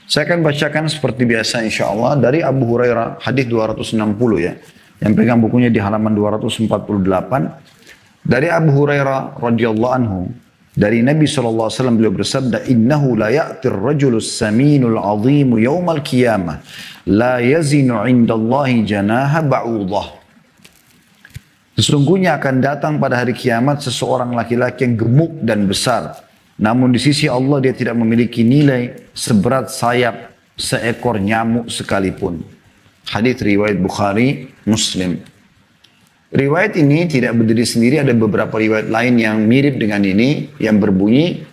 Saya akan bacakan seperti biasa insya Allah dari Abu Hurairah, hadis 260 ya. Yang pegang bukunya di halaman 248. Dari Abu Hurairah radhiyallahu anhu, dari Nabi SAW beliau bersabda, "Innahu la ya'tir rajulus saminul azimu yawmal qiyamah, la yazinu indallahi janaha ba'udah." Sesungguhnya akan datang pada hari kiamat seseorang laki-laki yang gemuk dan besar. Namun di sisi Allah dia tidak memiliki nilai seberat sayap seekor nyamuk sekalipun. Hadis riwayat Bukhari, Muslim. Riwayat ini tidak berdiri sendiri, ada beberapa riwayat lain yang mirip dengan ini, yang berbunyi,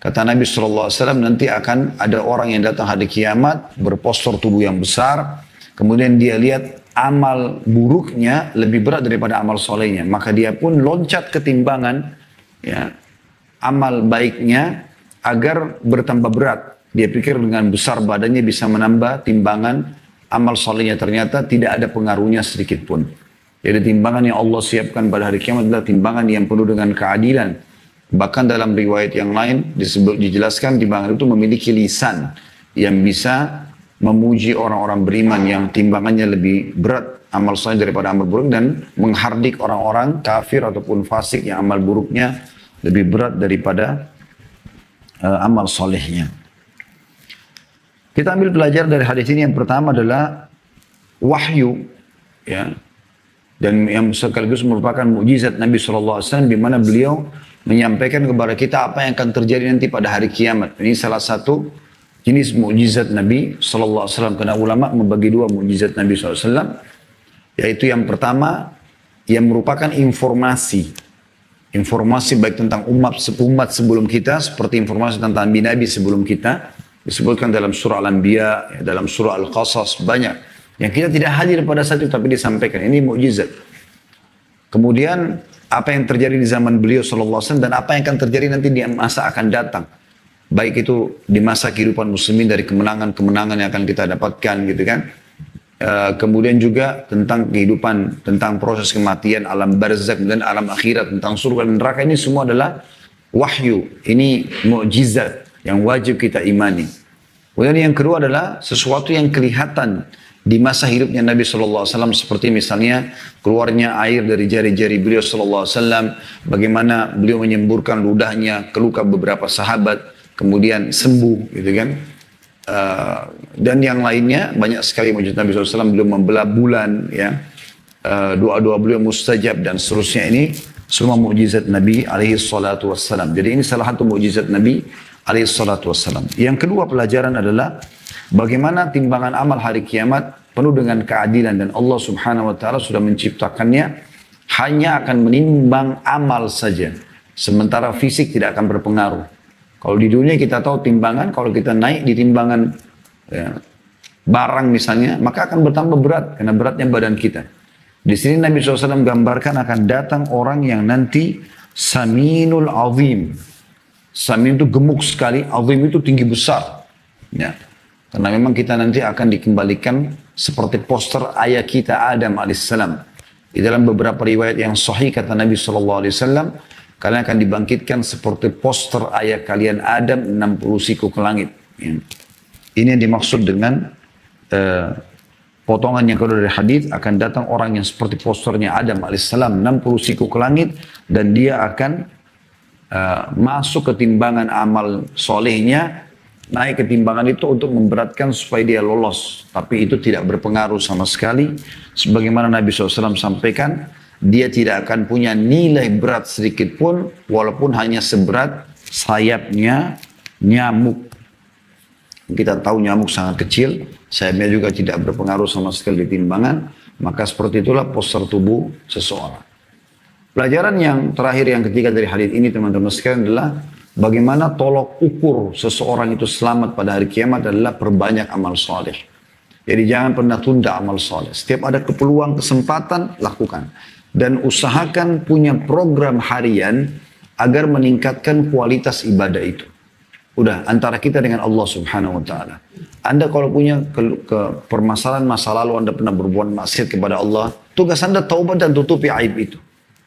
kata Nabi SAW, nanti akan ada orang yang datang hari kiamat, berpostur tubuh yang besar, kemudian dia lihat amal buruknya lebih berat daripada amal solehnya, maka dia pun loncat ke timbangan, ya, amal baiknya agar bertambah berat. Dia pikir dengan besar badannya bisa menambah timbangan amal solehnya, ternyata tidak ada pengaruhnya sedikit pun. Jadi timbangan yang Allah siapkan pada hari kiamat adalah timbangan yang penuh dengan keadilan. Bahkan dalam riwayat yang lain dijelaskan timbangan itu memiliki lisan yang bisa memuji orang-orang beriman yang timbangannya lebih berat amal soleh daripada amal buruk, dan menghardik orang-orang kafir ataupun fasik yang amal buruknya lebih berat daripada amal solehnya. Kita ambil pelajaran dari hadis ini. Yang pertama adalah wahyu, ya, dan yang sekaligus merupakan mukjizat Nabi SAW, di mana beliau menyampaikan kepada kita apa yang akan terjadi nanti pada hari kiamat. Ini salah satu jenis mukjizat Nabi SAW, karena ulama membagi dua mukjizat Nabi SAW, yaitu yang pertama yang merupakan informasi baik tentang umat sebelum kita, seperti informasi tentang Nabi sebelum kita, disebutkan dalam surah Al-Anbiya, dalam surah Al-Qasas, banyak yang kita tidak hadir pada saat itu tapi disampaikan. Ini mukjizat. Kemudian apa yang terjadi di zaman beliau SAW dan apa yang akan terjadi nanti di masa akan datang, baik itu di masa kehidupan muslimin dari kemenangan-kemenangan yang akan kita dapatkan gitu kan. Kemudian juga tentang kehidupan, tentang proses kematian, alam barzakh dan alam akhirat, tentang surga dan neraka. Ini semua adalah wahyu. Ini mukjizat yang wajib kita imani. Kemudian yang kedua adalah sesuatu yang kelihatan di masa hidupnya Nabi SAW, seperti misalnya keluarnya air dari jari-jari beliau SAW, bagaimana beliau menyemburkan ludahnya ke luka beberapa sahabat, kemudian sembuh gitu kan. Dan yang lainnya banyak sekali mujizat Nabi SAW, beliau membelah bulan, ya, doa-doa beliau mustajab dan seterusnya. Ini semua mukjizat Nabi SAW. Jadi ini salah satu mukjizat Nabi SAW. Yang kedua pelajaran adalah bagaimana timbangan amal hari kiamat penuh dengan keadilan, dan Allah Subhanahu wa taala sudah menciptakannya hanya akan menimbang amal saja. Sementara fisik tidak akan berpengaruh. Kalau di dunia kita tahu timbangan, kalau kita naik di timbangan, ya, barang misalnya, maka akan bertambah berat karena beratnya badan kita. Di sini Nabi SAW gambarkan akan datang orang yang nanti saminul azim. Samin itu gemuk sekali, azim itu tinggi besar. Ya. Karena memang kita nanti akan dikembalikan seperti poster ayah kita Adam alaihissalam. Di dalam beberapa riwayat yang sahih kata Nabi SAW, kalian akan dibangkitkan seperti poster ayah kalian Adam 60 siku ke langit. Ya. Ini yang dimaksud dengan potongan yang kedua dari hadis, akan datang orang yang seperti posternya Adam alaihissalam 60 siku ke langit, dan dia akan masuk ke timbangan amal solehnya, naik ke timbangan itu untuk memberatkan supaya dia lolos. Tapi itu tidak berpengaruh sama sekali. Sebagaimana Nabi SAW sampaikan, dia tidak akan punya nilai berat sedikit pun, walaupun hanya seberat sayapnya nyamuk. Kita tahu nyamuk sangat kecil, sayapnya juga tidak berpengaruh sama sekali di timbangan. Maka seperti itulah postur tubuh seseorang. Pelajaran yang terakhir, yang ketiga dari hadis ini teman-teman sekalian adalah bagaimana tolok ukur seseorang itu selamat pada hari kiamat adalah perbanyak amal soleh. Jadi jangan pernah tunda amal soleh. Setiap ada kepeluang, kesempatan, lakukan. Dan usahakan punya program harian agar meningkatkan kualitas ibadah itu. Udah, antara kita dengan Allah Subhanahu wa Ta'ala. Anda kalau punya permasalahan masa lalu, Anda pernah berbuat maksiat kepada Allah, tugas Anda taubat dan tutupi aib itu.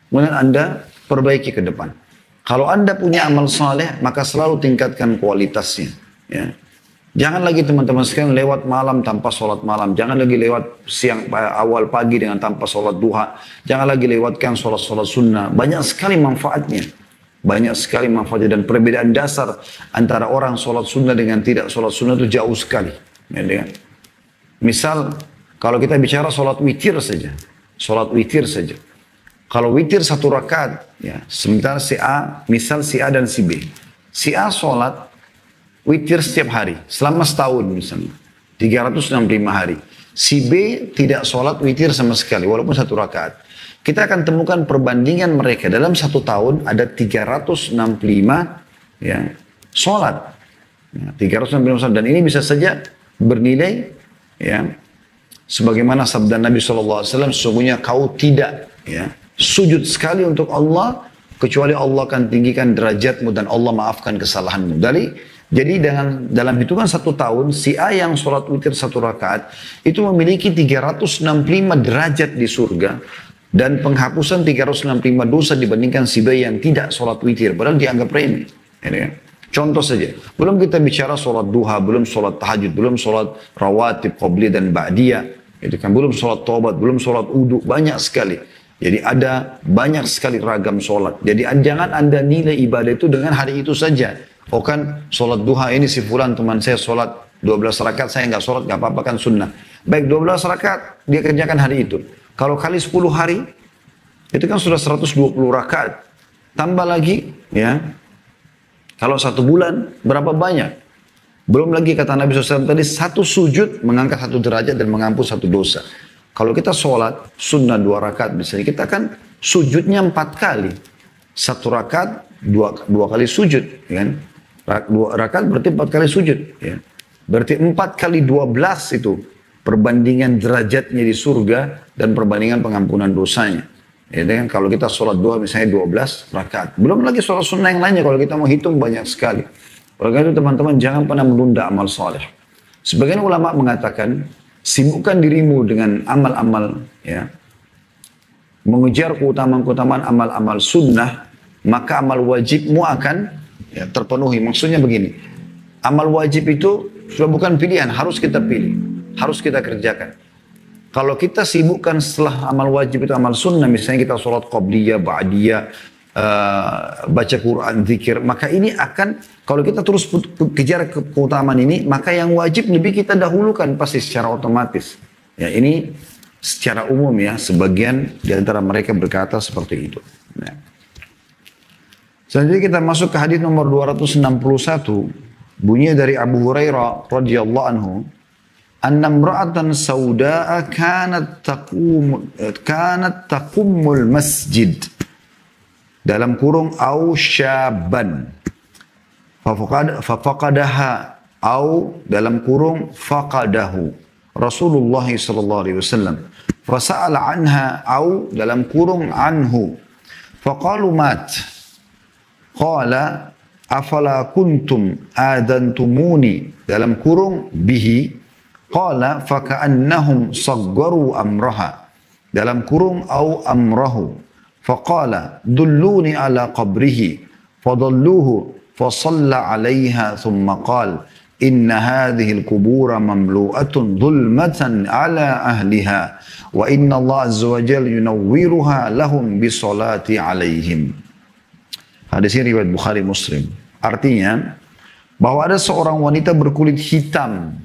Kemudian Anda perbaiki ke depan. Kalau Anda punya amal saleh, maka selalu tingkatkan kualitasnya. Ya. Jangan lagi teman-teman sekalian lewat malam tanpa sholat malam. Jangan lagi lewat siang awal pagi dengan tanpa sholat duha. Jangan lagi lewatkan sholat-sholat sunnah. Banyak sekali manfaatnya. Banyak sekali manfaatnya dan perbedaan dasar antara orang sholat sunnah dengan tidak sholat sunnah itu jauh sekali. Ya, misal kalau kita bicara sholat witir saja. Sholat witir saja. Kalau witir 1 rakaat, ya, sementara si A, misal si A dan si B. Si A sholat witir setiap hari, selama setahun misalnya. 365 hari. Si B tidak sholat witir sama sekali, walaupun 1 rakaat. Kita akan temukan perbandingan mereka. Dalam 1 tahun ada 365 ya, sholat. Ya, 365 sholat. Dan ini bisa saja bernilai, ya, sebagaimana sabda Nabi SAW, sesungguhnya kau tidak, ya, sujud sekali untuk Allah, kecuali Allah akan tinggikan derajatmu dan Allah maafkan kesalahanmu. Jadi dalam hitungan 1 tahun, si A yang sholat witir 1 rakaat, itu memiliki 365 derajat di surga, dan penghapusan 365 dosa dibandingkan si B yang tidak sholat witir, padahal dianggap remeh. Contoh saja, belum kita bicara sholat duha, belum sholat tahajud, belum sholat rawatib, qobliyah dan ba'diyah, itu kan belum sholat taubat, belum sholat uduk, banyak sekali. Jadi ada banyak sekali ragam sholat. Jadi jangan Anda nilai ibadah itu dengan hari itu saja. Oh kan sholat duha ini si fulan teman saya sholat 12 rakaat, saya nggak sholat, nggak apa-apa kan sunnah. Baik 12 rakaat dia kerjakan hari itu. Kalau kali 10 hari, itu kan sudah 120 rakaat. Tambah lagi, ya. Kalau 1 bulan, berapa banyak? Belum lagi kata Nabi SAW tadi, 1 sujud mengangkat 1 derajat dan menghapus 1 dosa. Kalau kita sholat, sunnah 2 rakaat misalnya, kita kan sujudnya 4 kali. 1 rakaat, 2 kali sujud. Kan? 2 rakaat berarti 4 kali sujud. Ya. Berarti 4 kali 12 itu perbandingan derajatnya di surga dan perbandingan pengampunan dosanya. Ya, kan? Kalau kita sholat duha misalnya 12 rakaat. Belum lagi sholat sunnah yang lainnya, kalau kita mau hitung banyak sekali. Oleh karena itu teman-teman jangan pernah menunda amal soleh. Sebagian ulama mengatakan, sibukkan dirimu dengan amal-amal, ya, mengejar keutamaan-keutamaan amal-amal sunnah, maka amal wajibmu akan, ya, terpenuhi. Maksudnya begini, amal wajib itu sudah bukan pilihan, harus kita pilih, harus kita kerjakan. Kalau kita sibukkan setelah amal wajib itu amal sunnah, misalnya kita sholat qobliyah, ba'diyah, baca Quran, zikir, maka ini akan, kalau kita terus kejar keutamaan ini, maka yang wajib lebih kita dahulukan pasti secara otomatis. Ya, ini secara umum ya, sebagian di antara mereka berkata seperti itu. Ya. Selanjutnya kita masuk ke hadis nomor 261, bunyinya dari Abu Hurairah radhiyallahu anhu, anna imra'atan sauda'a kanat taqumul masjid, dalam kurung au syaban fafaqadaha, au dalam kurung faqadahu Rasulullah sallallahu alaihi wasallam, fasa'ala anha, au dalam kurung anhu, faqalu mat, qala afala kuntum adantumuni, dalam kurung bihi, qala faka'annahum saggaru amraha, dalam kurung au amrahu, faqala dulluni ala qabrihi, fadalluhu fasalla alaiha thumma qala inna hadhihi al-qubura mamlu'atun dhulmatan ala ahliha wa inna Allah azza wa jalla yunawwiruha lahum bisolati alaihim. Hadis ini riwayat Bukhari Muslim. Artinya bahwa ada seorang wanita berkulit hitam.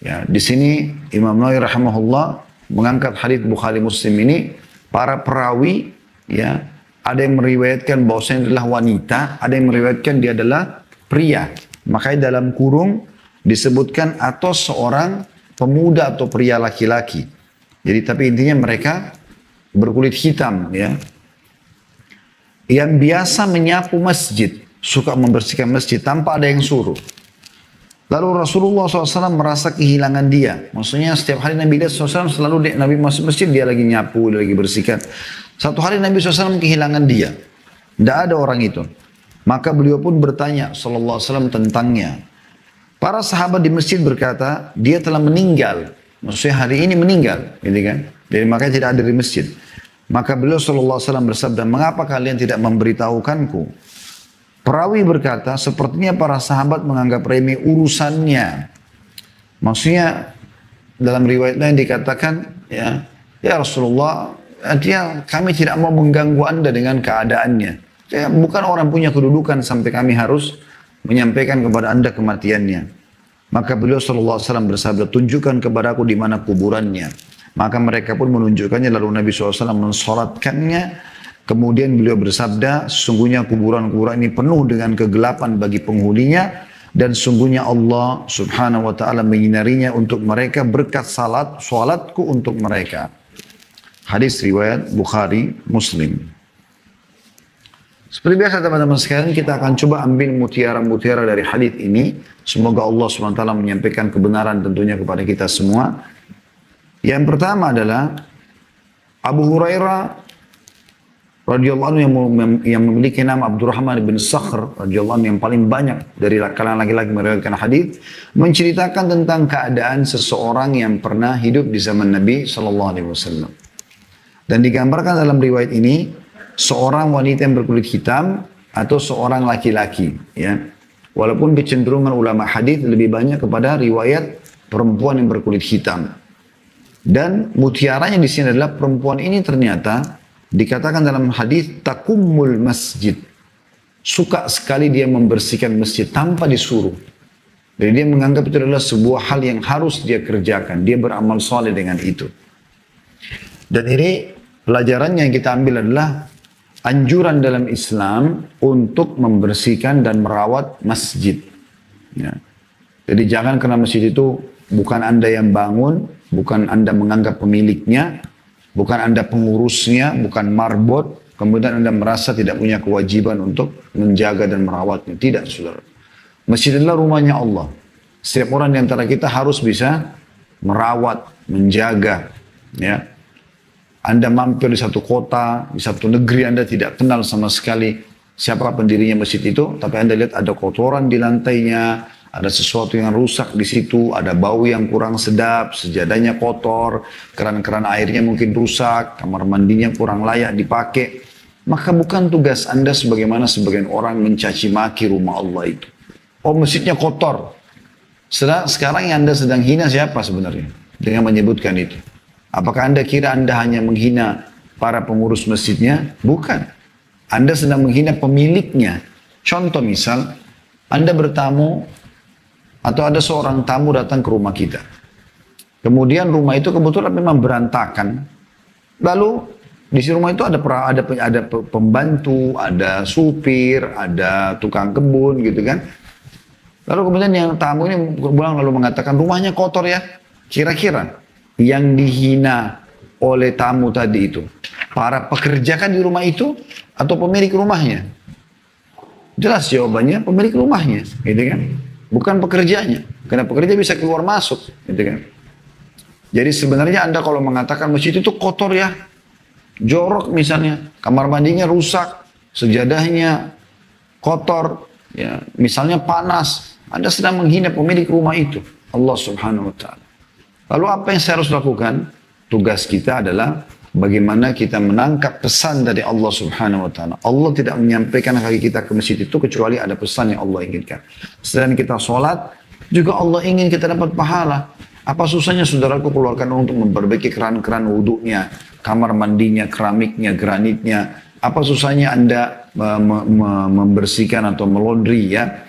Ya, di sini Imam Nawawi rahimahullah mengangkat hadis Bukhari Muslim ini, para perawi, ya, ada yang meriwayatkan bahwasanya adalah wanita, ada yang meriwayatkan dia adalah pria. Makanya dalam kurung disebutkan atau seorang pemuda atau pria laki-laki. Jadi tapi intinya mereka berkulit hitam, ya. Yang biasa menyapu masjid, suka membersihkan masjid tanpa ada yang suruh. Lalu Rasulullah SAW merasa kehilangan dia. Maksudnya setiap hari Nabi SAW selalu Nabi masuk masjid, dia lagi nyapu, dia lagi bersihkan. Satu hari Nabi SAW kehilangan dia. Tidak ada orang itu. Maka beliau pun bertanya SAW tentangnya. Para sahabat di masjid berkata, dia telah meninggal. Maksudnya hari ini meninggal. Gitu kan? Jadi makanya tidak ada di masjid. Maka beliau SAW bersabda, mengapa kalian tidak memberitahukanku? Perawi berkata, sepertinya para sahabat menganggap remeh urusannya. Maksudnya dalam riwayat lain dikatakan, ya Rasulullah, artinya kami tidak mau mengganggu anda dengan keadaannya. Ya, bukan orang punya kedudukan sampai kami harus menyampaikan kepada anda kematiannya. Maka beliau SAW bersabda, tunjukkan kepadaku di mana kuburannya. Maka mereka pun menunjukkannya, lalu Nabi SAW mensolatkannya. Kemudian beliau bersabda, sesungguhnya kuburan-kuburan ini penuh dengan kegelapan bagi penghuninya. Dan sungguhnya Allah subhanahu wa ta'ala menyinarinya untuk mereka berkat salatku untuk mereka. Hadis riwayat Bukhari Muslim. Seperti biasa teman-teman sekalian, kita akan coba ambil mutiara-mutiara dari hadis ini. Semoga Allah SWT menyampaikan kebenaran tentunya kepada kita semua. Yang pertama adalah Abu Hurairah radhiyallahu anhu yang memiliki nama Abdurrahman bin Sakhr radhiyallahu anhu yang paling banyak dari kalangan laki-laki meriwayatkan hadis, menceritakan tentang keadaan seseorang yang pernah hidup di zaman Nabi SAW. Dan digambarkan dalam riwayat ini seorang wanita yang berkulit hitam atau seorang laki-laki, ya. Walaupun kecenderungan ulama hadis lebih banyak kepada riwayat perempuan yang berkulit hitam. Dan mutiaranya di sini adalah perempuan ini ternyata dikatakan dalam hadis takummul masjid. Suka sekali dia membersihkan masjid tanpa disuruh. Jadi dia menganggap itu adalah sebuah hal yang harus dia kerjakan. Dia beramal soleh dengan itu. Dan ini pelajarannya yang kita ambil adalah anjuran dalam Islam untuk membersihkan dan merawat masjid. Ya. Jadi jangan karena masjid itu bukan Anda yang bangun, bukan Anda menganggap pemiliknya, bukan Anda pengurusnya, bukan marbot, kemudian Anda merasa tidak punya kewajiban untuk menjaga dan merawatnya. Tidak, saudara. Masjid adalah rumahnya Allah. Setiap orang di antara kita harus bisa merawat, menjaga. Ya. Anda mampir di satu kota, di satu negeri, Anda tidak kenal sama sekali siapa pendirinya masjid itu, tapi Anda lihat ada kotoran di lantainya, ada sesuatu yang rusak di situ, ada bau yang kurang sedap, sejadahnya kotor, keran-keran airnya mungkin rusak, kamar mandinya kurang layak dipakai. Maka bukan tugas Anda sebagaimana sebagian orang mencaci maki rumah Allah itu. Oh, masjidnya kotor. Sekarang yang Anda sedang hina siapa sebenarnya dengan menyebutkan itu? Apakah Anda kira Anda hanya menghina para pengurus masjidnya? Bukan. Anda sedang menghina pemiliknya. Contoh misal, Anda bertamu atau ada seorang tamu datang ke rumah kita. Kemudian rumah itu kebetulan memang berantakan. Lalu di rumah itu ada pembantu, ada supir, ada tukang kebun gitu kan. Lalu kemudian yang tamu ini pulang lalu mengatakan rumahnya kotor ya. Kira-kira yang dihina oleh tamu tadi itu para pekerja kan di rumah itu atau pemilik rumahnya? Jelas jawabannya pemilik rumahnya, gitu kan? Bukan pekerjanya, karena pekerja bisa keluar masuk, gitu kan. Jadi sebenarnya Anda kalau mengatakan masjid itu kotor ya, jorok misalnya, kamar mandinya rusak, sejadahnya kotor, ya, misalnya panas, Anda sedang menghina pemilik rumah itu, Allah Subhanahu Wa Taala. Lalu apa yang saya harus lakukan? Tugas kita adalah bagaimana kita menangkap pesan dari Allah Subhanahu Wa Taala. Allah tidak menyampaikan kaki kita ke masjid itu kecuali ada pesan yang Allah inginkan. Selain kita sholat, juga Allah ingin kita dapat pahala. Apa susahnya saudaraku keluarkan untuk memperbaiki keran-keran wudhunya, kamar mandinya, keramiknya, granitnya. Apa susahnya Anda membersihkan atau melondri ya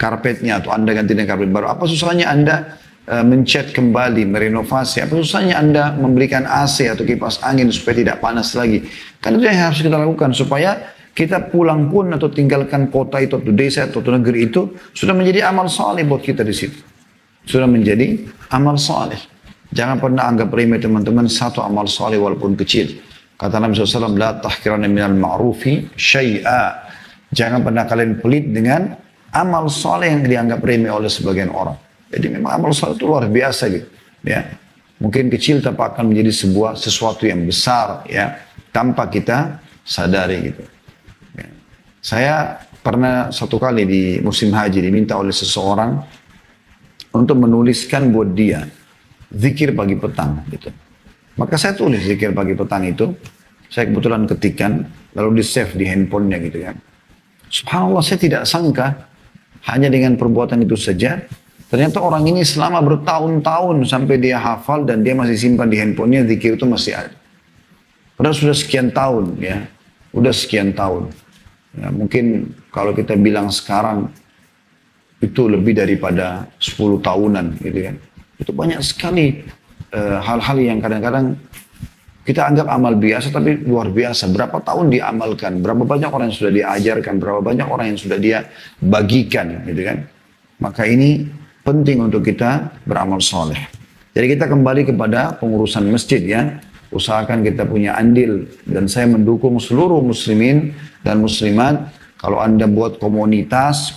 karpetnya atau Anda ganti dengan karpet baru. Apa susahnya Anda mencat kembali, merenovasi. Apa susahnya Anda memberikan AC atau kipas angin supaya tidak panas lagi. Kan itu yang harus kita lakukan supaya kita pulang pun atau tinggalkan kota itu atau desa atau negeri itu sudah menjadi amal saleh buat kita di situ. Sudah menjadi amal saleh. Jangan pernah anggap remeh teman-teman satu amal saleh walaupun kecil. Kata Nabi SAW, la tahkiranna minal ma'rufi syai'a. Jangan pernah kalian pelit dengan amal saleh yang dianggap remeh oleh sebagian orang. Jadi memang amal saleh itu luar biasa gitu, ya. Mungkin kecil tapi akan menjadi sesuatu yang besar, ya, tanpa kita sadari gitu. Ya. Saya pernah satu kali di musim haji diminta oleh seseorang untuk menuliskan buat dia zikir pagi petang gitu. Maka saya tulis zikir pagi petang itu, saya kebetulan ketikan, lalu di save di handphonenya gitu kan. Subhanallah, saya tidak sangka hanya dengan perbuatan itu saja. Ternyata orang ini selama bertahun-tahun sampai dia hafal dan dia masih simpan di handphonenya, zikir itu masih ada. Padahal sudah sekian tahun ya, udah sekian tahun. Ya, mungkin kalau kita bilang sekarang itu lebih daripada 10 tahunan gitu kan. Itu banyak sekali hal-hal yang kadang-kadang kita anggap amal biasa tapi luar biasa. Berapa tahun diamalkan, berapa banyak orang yang sudah diajarkan, berapa banyak orang yang sudah dia bagikan gitu kan. Maka ini penting untuk kita beramal soleh. Jadi kita kembali kepada pengurusan masjid ya. Usahakan kita punya andil. Dan saya mendukung seluruh muslimin dan muslimat. Kalau Anda buat komunitas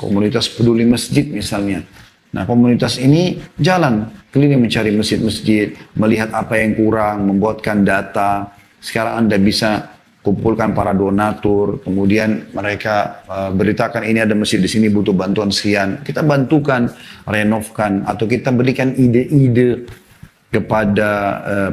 peduli masjid misalnya. Nah komunitas ini jalan, keliling mencari masjid-masjid, melihat apa yang kurang, membuatkan data. Sekarang Anda bisa kumpulkan para donatur, kemudian mereka beritakan ini ada masjid di sini butuh bantuan sekian. Kita bantukan, renovkan, atau kita berikan ide-ide kepada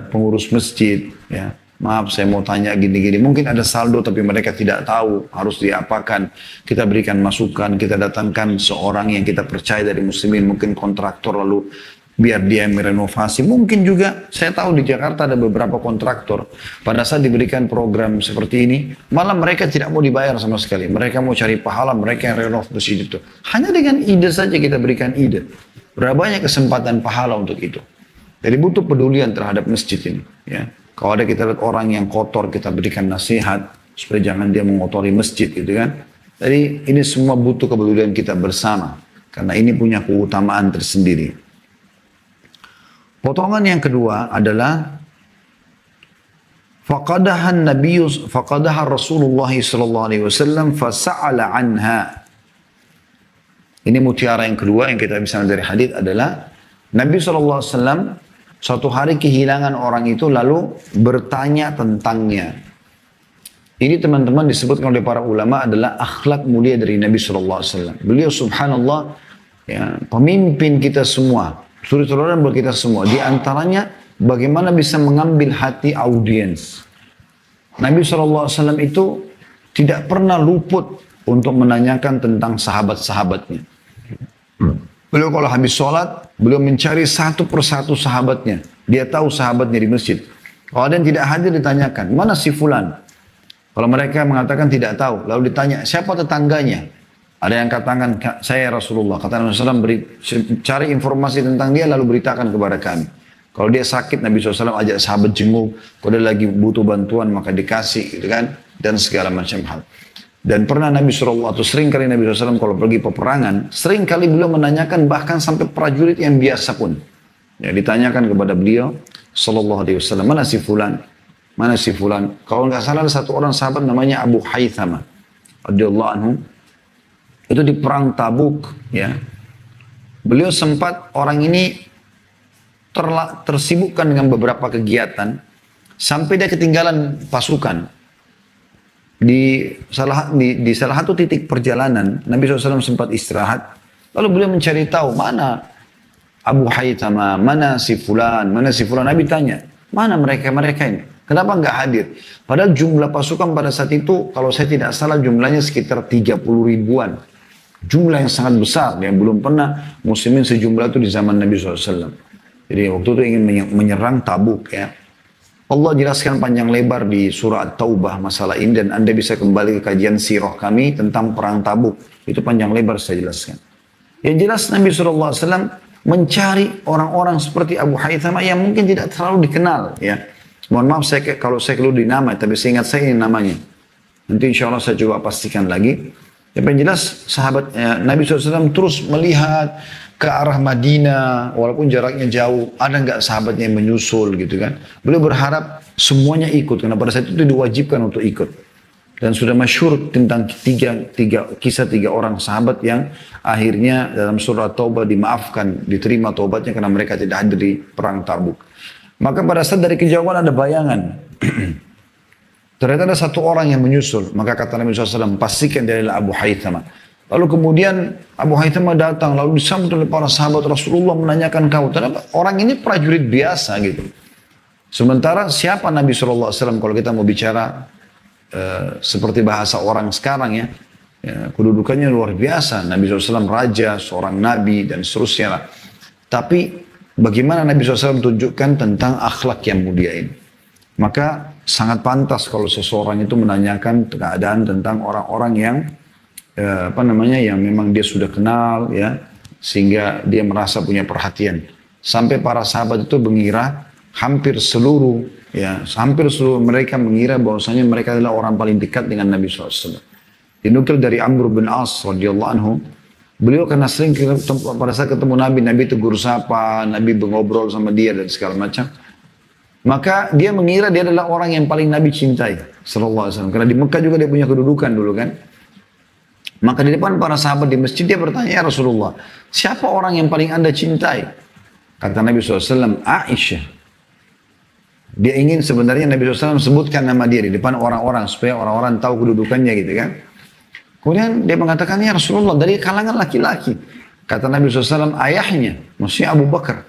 pengurus masjid. Ya, maaf saya mau tanya gini-gini. Mungkin ada saldo tapi mereka tidak tahu harus diapakan. Kita berikan masukan, kita datangkan seorang yang kita percaya dari muslimin, mungkin kontraktor lalu biar dia merenovasi. Mungkin juga, saya tahu di Jakarta ada beberapa kontraktor, pada saat diberikan program seperti ini, malah mereka tidak mau dibayar sama sekali. Mereka mau cari pahala, mereka yang renov masjid itu. Hanya dengan ide saja kita berikan ide. Berapa banyak kesempatan pahala untuk itu. Jadi butuh pedulian terhadap masjid ini. Ya. Kalau ada kita lihat orang yang kotor, kita berikan nasihat, supaya jangan dia mengotori masjid gitu kan. Jadi ini semua butuh kepedulian kita bersama. Karena ini punya keutamaan tersendiri. Potongan yang kedua adalah faqadaha Rasulullah sallallahu alaihi wasallam fasa'ala anha. Ini mutiara yang kedua yang kita bisa dari hadis adalah Nabi sallallahu alaihi wasallam suatu hari kehilangan orang itu lalu bertanya tentangnya. Ini teman-teman disebutkan oleh para ulama adalah akhlak mulia dari Nabi sallallahu alaihi wasallam. Beliau subhanallah ya, pemimpin kita semua. Suri teladan buat kita semua. Di antaranya bagaimana bisa mengambil hati audiens. Nabi SAW itu tidak pernah luput untuk menanyakan tentang sahabat-sahabatnya. Beliau kalau habis sholat, beliau mencari satu persatu sahabatnya. Dia tahu sahabatnya di masjid. Kalau ada yang tidak hadir ditanyakan, mana si fulan? Kalau mereka mengatakan tidak tahu, lalu ditanya, siapa tetangganya? Ada yang katakan, saya Rasulullah. Kata Nabi SAW, cari informasi tentang dia lalu beritakan kepada kami. Kalau dia sakit, Nabi SAW ajak sahabat jenguk. Kalau dia lagi butuh bantuan, maka dikasih. Gitu kan? Dan segala macam hal. Dan pernah Nabi SAW, atau sering kali Nabi SAW kalau pergi peperangan, sering kali beliau menanyakan bahkan sampai prajurit yang biasa pun. Ya, ditanyakan kepada beliau, Sallallahu Alaihi Wasallam, mana si fulan? Mana si fulan? Kalau nggak salah ada satu orang sahabat namanya Abu Haythama radhiyallahu anhu. Itu di perang Tabuk, ya. Beliau sempat orang ini tersibukkan dengan beberapa kegiatan sampai dia ketinggalan pasukan. Di salah satu titik perjalanan, Nabi SAW sempat istirahat. Lalu beliau mencari tahu mana Abu Haythama, mana si fulan, mana si fulan. Nabi tanya, mana mereka ini? Kenapa nggak hadir? Padahal jumlah pasukan pada saat itu, kalau saya tidak salah jumlahnya sekitar 30 ribuan. Jumlah yang sangat besar, yang belum pernah muslimin sejumlah itu di zaman Nabi SAW. Jadi waktu itu ingin menyerang Tabuk ya. Allah jelaskan panjang lebar di surah At-Taubah masalah ini dan Anda bisa kembali ke kajian sirah kami tentang perang Tabuk. Itu panjang lebar saya jelaskan. Yang jelas Nabi SAW mencari orang-orang seperti Abu Haythama yang mungkin tidak terlalu dikenal ya. Mohon maaf kalau saya keluar di nama, tapi saya ingat saya ini namanya. Nanti insya Allah saya coba pastikan lagi. Yang jelas sahabat Nabi SAW terus melihat ke arah Madinah, walaupun jaraknya jauh, ada nggak sahabatnya yang menyusul gitu kan. Beliau berharap semuanya ikut, karena pada saat itu diwajibkan untuk ikut. Dan sudah masyhur tentang kisah tiga orang sahabat yang akhirnya dalam surah Taubah dimaafkan, diterima taubatnya karena mereka tidak hadir di perang Tabuk. Maka pada saat dari kejauhan ada bayangan. Ternyata ada satu orang yang menyusul. Maka kata Nabi SAW, pastikan dia adalah Abu Haythama. Lalu kemudian Abu Haythama datang. Lalu disambut oleh para sahabat Rasulullah menanyakan kau. Ternyata orang ini prajurit biasa gitu. Sementara siapa Nabi SAW kalau kita mau bicara seperti bahasa orang sekarang ya. Ya, kedudukannya luar biasa. Nabi SAW raja, seorang nabi, dan seterusnya. Tapi bagaimana Nabi SAW tunjukkan tentang akhlak yang mulia ini? Maka sangat pantas kalau seseorang itu menanyakan keadaan tentang orang-orang yang yang memang dia sudah kenal, ya, sehingga dia merasa punya perhatian. Sampai para sahabat itu mengira hampir seluruh mereka mengira bahwasanya mereka adalah orang paling dekat dengan Nabi SAW. Dinukil dari Amr bin As radhiyallahu anhu, beliau karena sering pada saat ketemu Nabi itu guru sapa, Nabi mengobrol sama dia dan segala macam. Maka dia mengira dia adalah orang yang paling Nabi cintai sallallahu alaihi wasallam. Karena di Mekah juga dia punya kedudukan dulu kan. Maka di depan para sahabat di masjid dia bertanya, "Ya Rasulullah, siapa orang yang paling Anda cintai?" Kata Nabi SAW, "Aisyah." Dia ingin sebenarnya Nabi SAW sebutkan nama dia di depan orang-orang supaya orang-orang tahu kedudukannya gitu kan. Kemudian dia mengatakan, "Ya Rasulullah, dari kalangan laki-laki." Kata Nabi SAW, "Ayahnya," maksudnya Abu Bakar.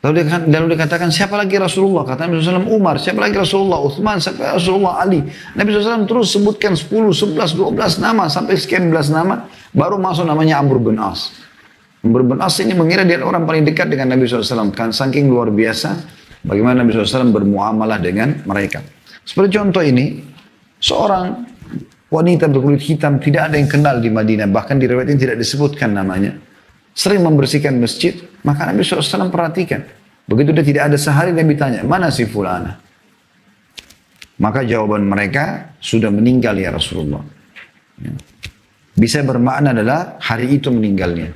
Lalu dikatakan, "Siapa lagi Rasulullah?" Kata Nabi SAW, "Umar." "Siapa lagi Rasulullah?" "Uthman." "Siapa Rasulullah?" "Ali." Nabi SAW terus sebutkan 10, 11, 12 nama sampai sekian belas nama. Baru masuk namanya Amr bin As. Amr bin As ini mengira dia orang paling dekat dengan Nabi SAW. Kan saking luar biasa bagaimana Nabi SAW bermuamalah dengan mereka. Seperti contoh ini, seorang wanita berkulit hitam tidak ada yang kenal di Madinah. Bahkan di riwayat ini tidak disebutkan namanya. Sering membersihkan masjid, maka Nabi SAW perhatikan. Begitu dia tidak ada sehari, Nabi tanya, "Mana si fulana?" Maka jawaban mereka, "Sudah meninggal ya Rasulullah." Ya. Bisa bermakna adalah hari itu meninggalnya.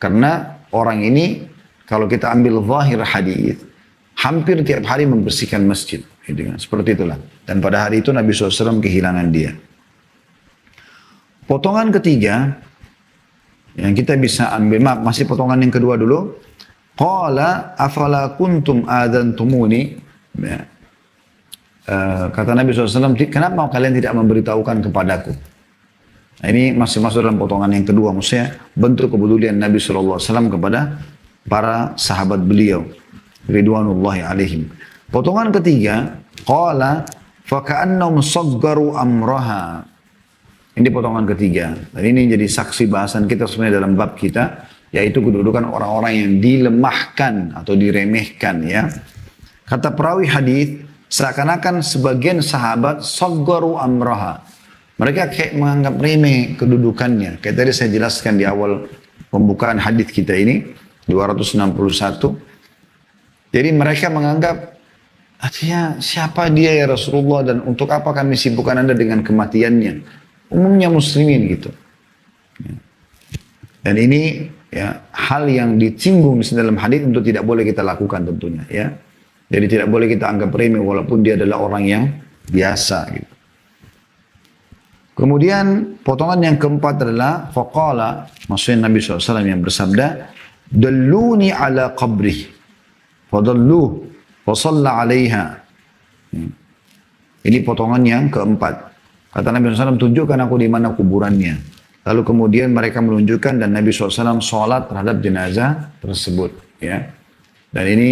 Karena orang ini, kalau kita ambil zahir hadis, hampir tiap hari membersihkan masjid. Gitu kan? Seperti itulah. Dan pada hari itu Nabi SAW kehilangan dia. Potongan ketiga, yang kita bisa ambil, masih potongan yang kedua dulu. Qala afala kuntum adantumuni. Ya. Kata Nabi SAW, "Kenapa kalian tidak memberitahukan kepadaku?" Nah, ini masih masuk dalam potongan yang kedua. Maksudnya bentuk kepedulian Nabi SAW kepada para sahabat beliau. Ridwanullahi alaihim. Potongan ketiga. Qala faka'annahum saggaru amraha. Ini potongan ketiga. Dan ini jadi saksi bahasan kita sebenarnya dalam bab kita, yaitu kedudukan orang-orang yang dilemahkan atau diremehkan ya. Kata perawi hadis, seakan-akan sebagian sahabat saggaru amraha. Mereka kayak menganggap remeh kedudukannya. Kayak tadi saya jelaskan di awal pembukaan hadis kita ini 261. Jadi mereka menganggap, artinya siapa dia ya Rasulullah dan untuk apa kami sibukkan Anda dengan kematiannya? Umumnya muslimin gitu. Dan ini ya hal yang disinggung dalam hadis untuk tidak boleh kita lakukan tentunya ya. Jadi tidak boleh kita anggap remeh walaupun dia adalah orang yang biasa gitu. Kemudian potongan yang keempat adalah faqala, maksudnya Nabi SAW yang bersabda, "Dalluni ala qabrih." Fadalluh wa shalla 'alaiha. Ini potongan yang keempat. Kata Nabi SAW, "Tunjukkan aku di mana kuburannya." Lalu kemudian mereka menunjukkan dan Nabi SAW sholat terhadap jenazah tersebut. Ya. Dan ini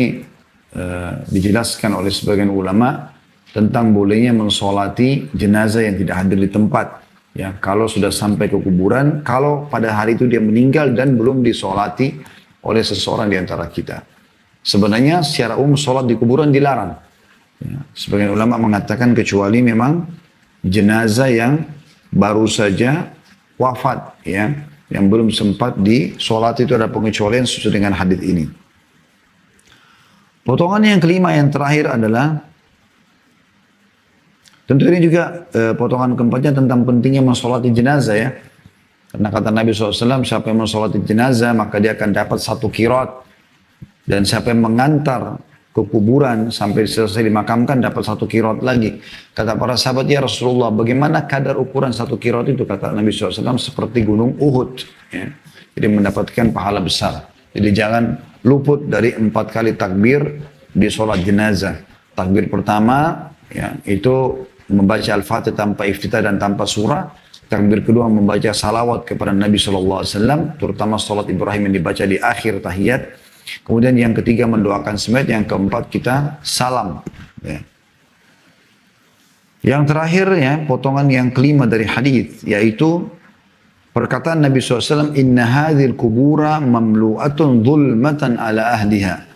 dijelaskan oleh sebagian ulama tentang bolehnya mensolati jenazah yang tidak hadir di tempat. Ya, kalau sudah sampai ke kuburan, kalau pada hari itu dia meninggal dan belum disolati oleh seseorang di antara kita. Sebenarnya secara umum sholat di kuburan dilarang. Ya, sebagian ulama mengatakan kecuali memang jenazah yang baru saja wafat, ya, yang belum sempat disolati, itu ada pengecualian sesuai dengan hadis ini. Potongan yang kelima yang terakhir adalah, tentu ini juga potongan keempatnya tentang pentingnya mensolati jenazah ya. Karena kata Nabi SAW, siapa yang mensolati jenazah maka dia akan dapat 1 qirat. Dan siapa yang mengantar ke kuburan sampai selesai dimakamkan dapat 1 qirat lagi. Kata para sahabat, "Ya Rasulullah, bagaimana kadar ukuran 1 qirat itu?" Kata Nabi SAW, "Seperti gunung Uhud." Ya. Jadi mendapatkan pahala besar. Jadi jangan luput dari 4 kali takbir di sholat jenazah. Takbir pertama ya, itu membaca Al-Fatihah tanpa iftitah dan tanpa surah. Takbir kedua membaca salawat kepada Nabi SAW, terutama sholat Ibrahim yang dibaca di akhir tahiyat. Kemudian yang ketiga mendoakan semayat, yang keempat kita salam. Ya. Yang terakhir ya, potongan yang kelima dari hadis, yaitu perkataan Nabi SAW, Inna hadhil kubura mamlu'atun zulmatan ala ahliha.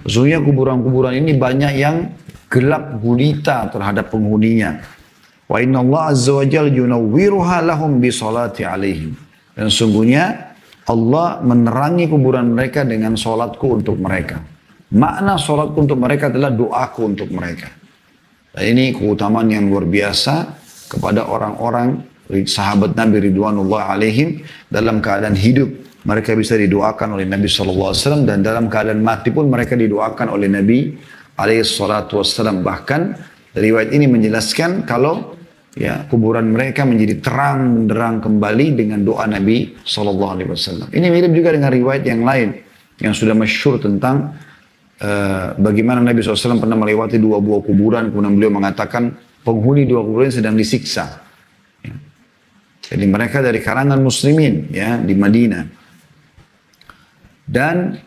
Sesungguhnya kuburan-kuburan ini banyak yang gelap gulita terhadap penghuninya. Wa inna Allah azza wa jalla yunawwiruha lahum bi salati alaihim. Dan sesungguhnya Allah menerangi kuburan mereka dengan salatku untuk mereka. Makna salatku untuk mereka adalah doaku untuk mereka. Dan ini keutamaan yang luar biasa kepada orang-orang sahabat Nabi Ridwanullah alaihim dalam keadaan hidup. Mereka bisa didoakan oleh Nabi SAW dan dalam keadaan mati pun mereka didoakan oleh Nabi SAW. Bahkan riwayat ini menjelaskan kalau ya kuburan mereka menjadi terang benderang kembali dengan doa Nabi SAW. Ini mirip juga dengan riwayat yang lain yang sudah masyhur tentang bagaimana Nabi SAW pernah melewati dua buah kuburan, kemudian beliau mengatakan penghuni dua kuburan sedang disiksa. Ya. Jadi mereka dari kalangan muslimin ya di Madinah. Dan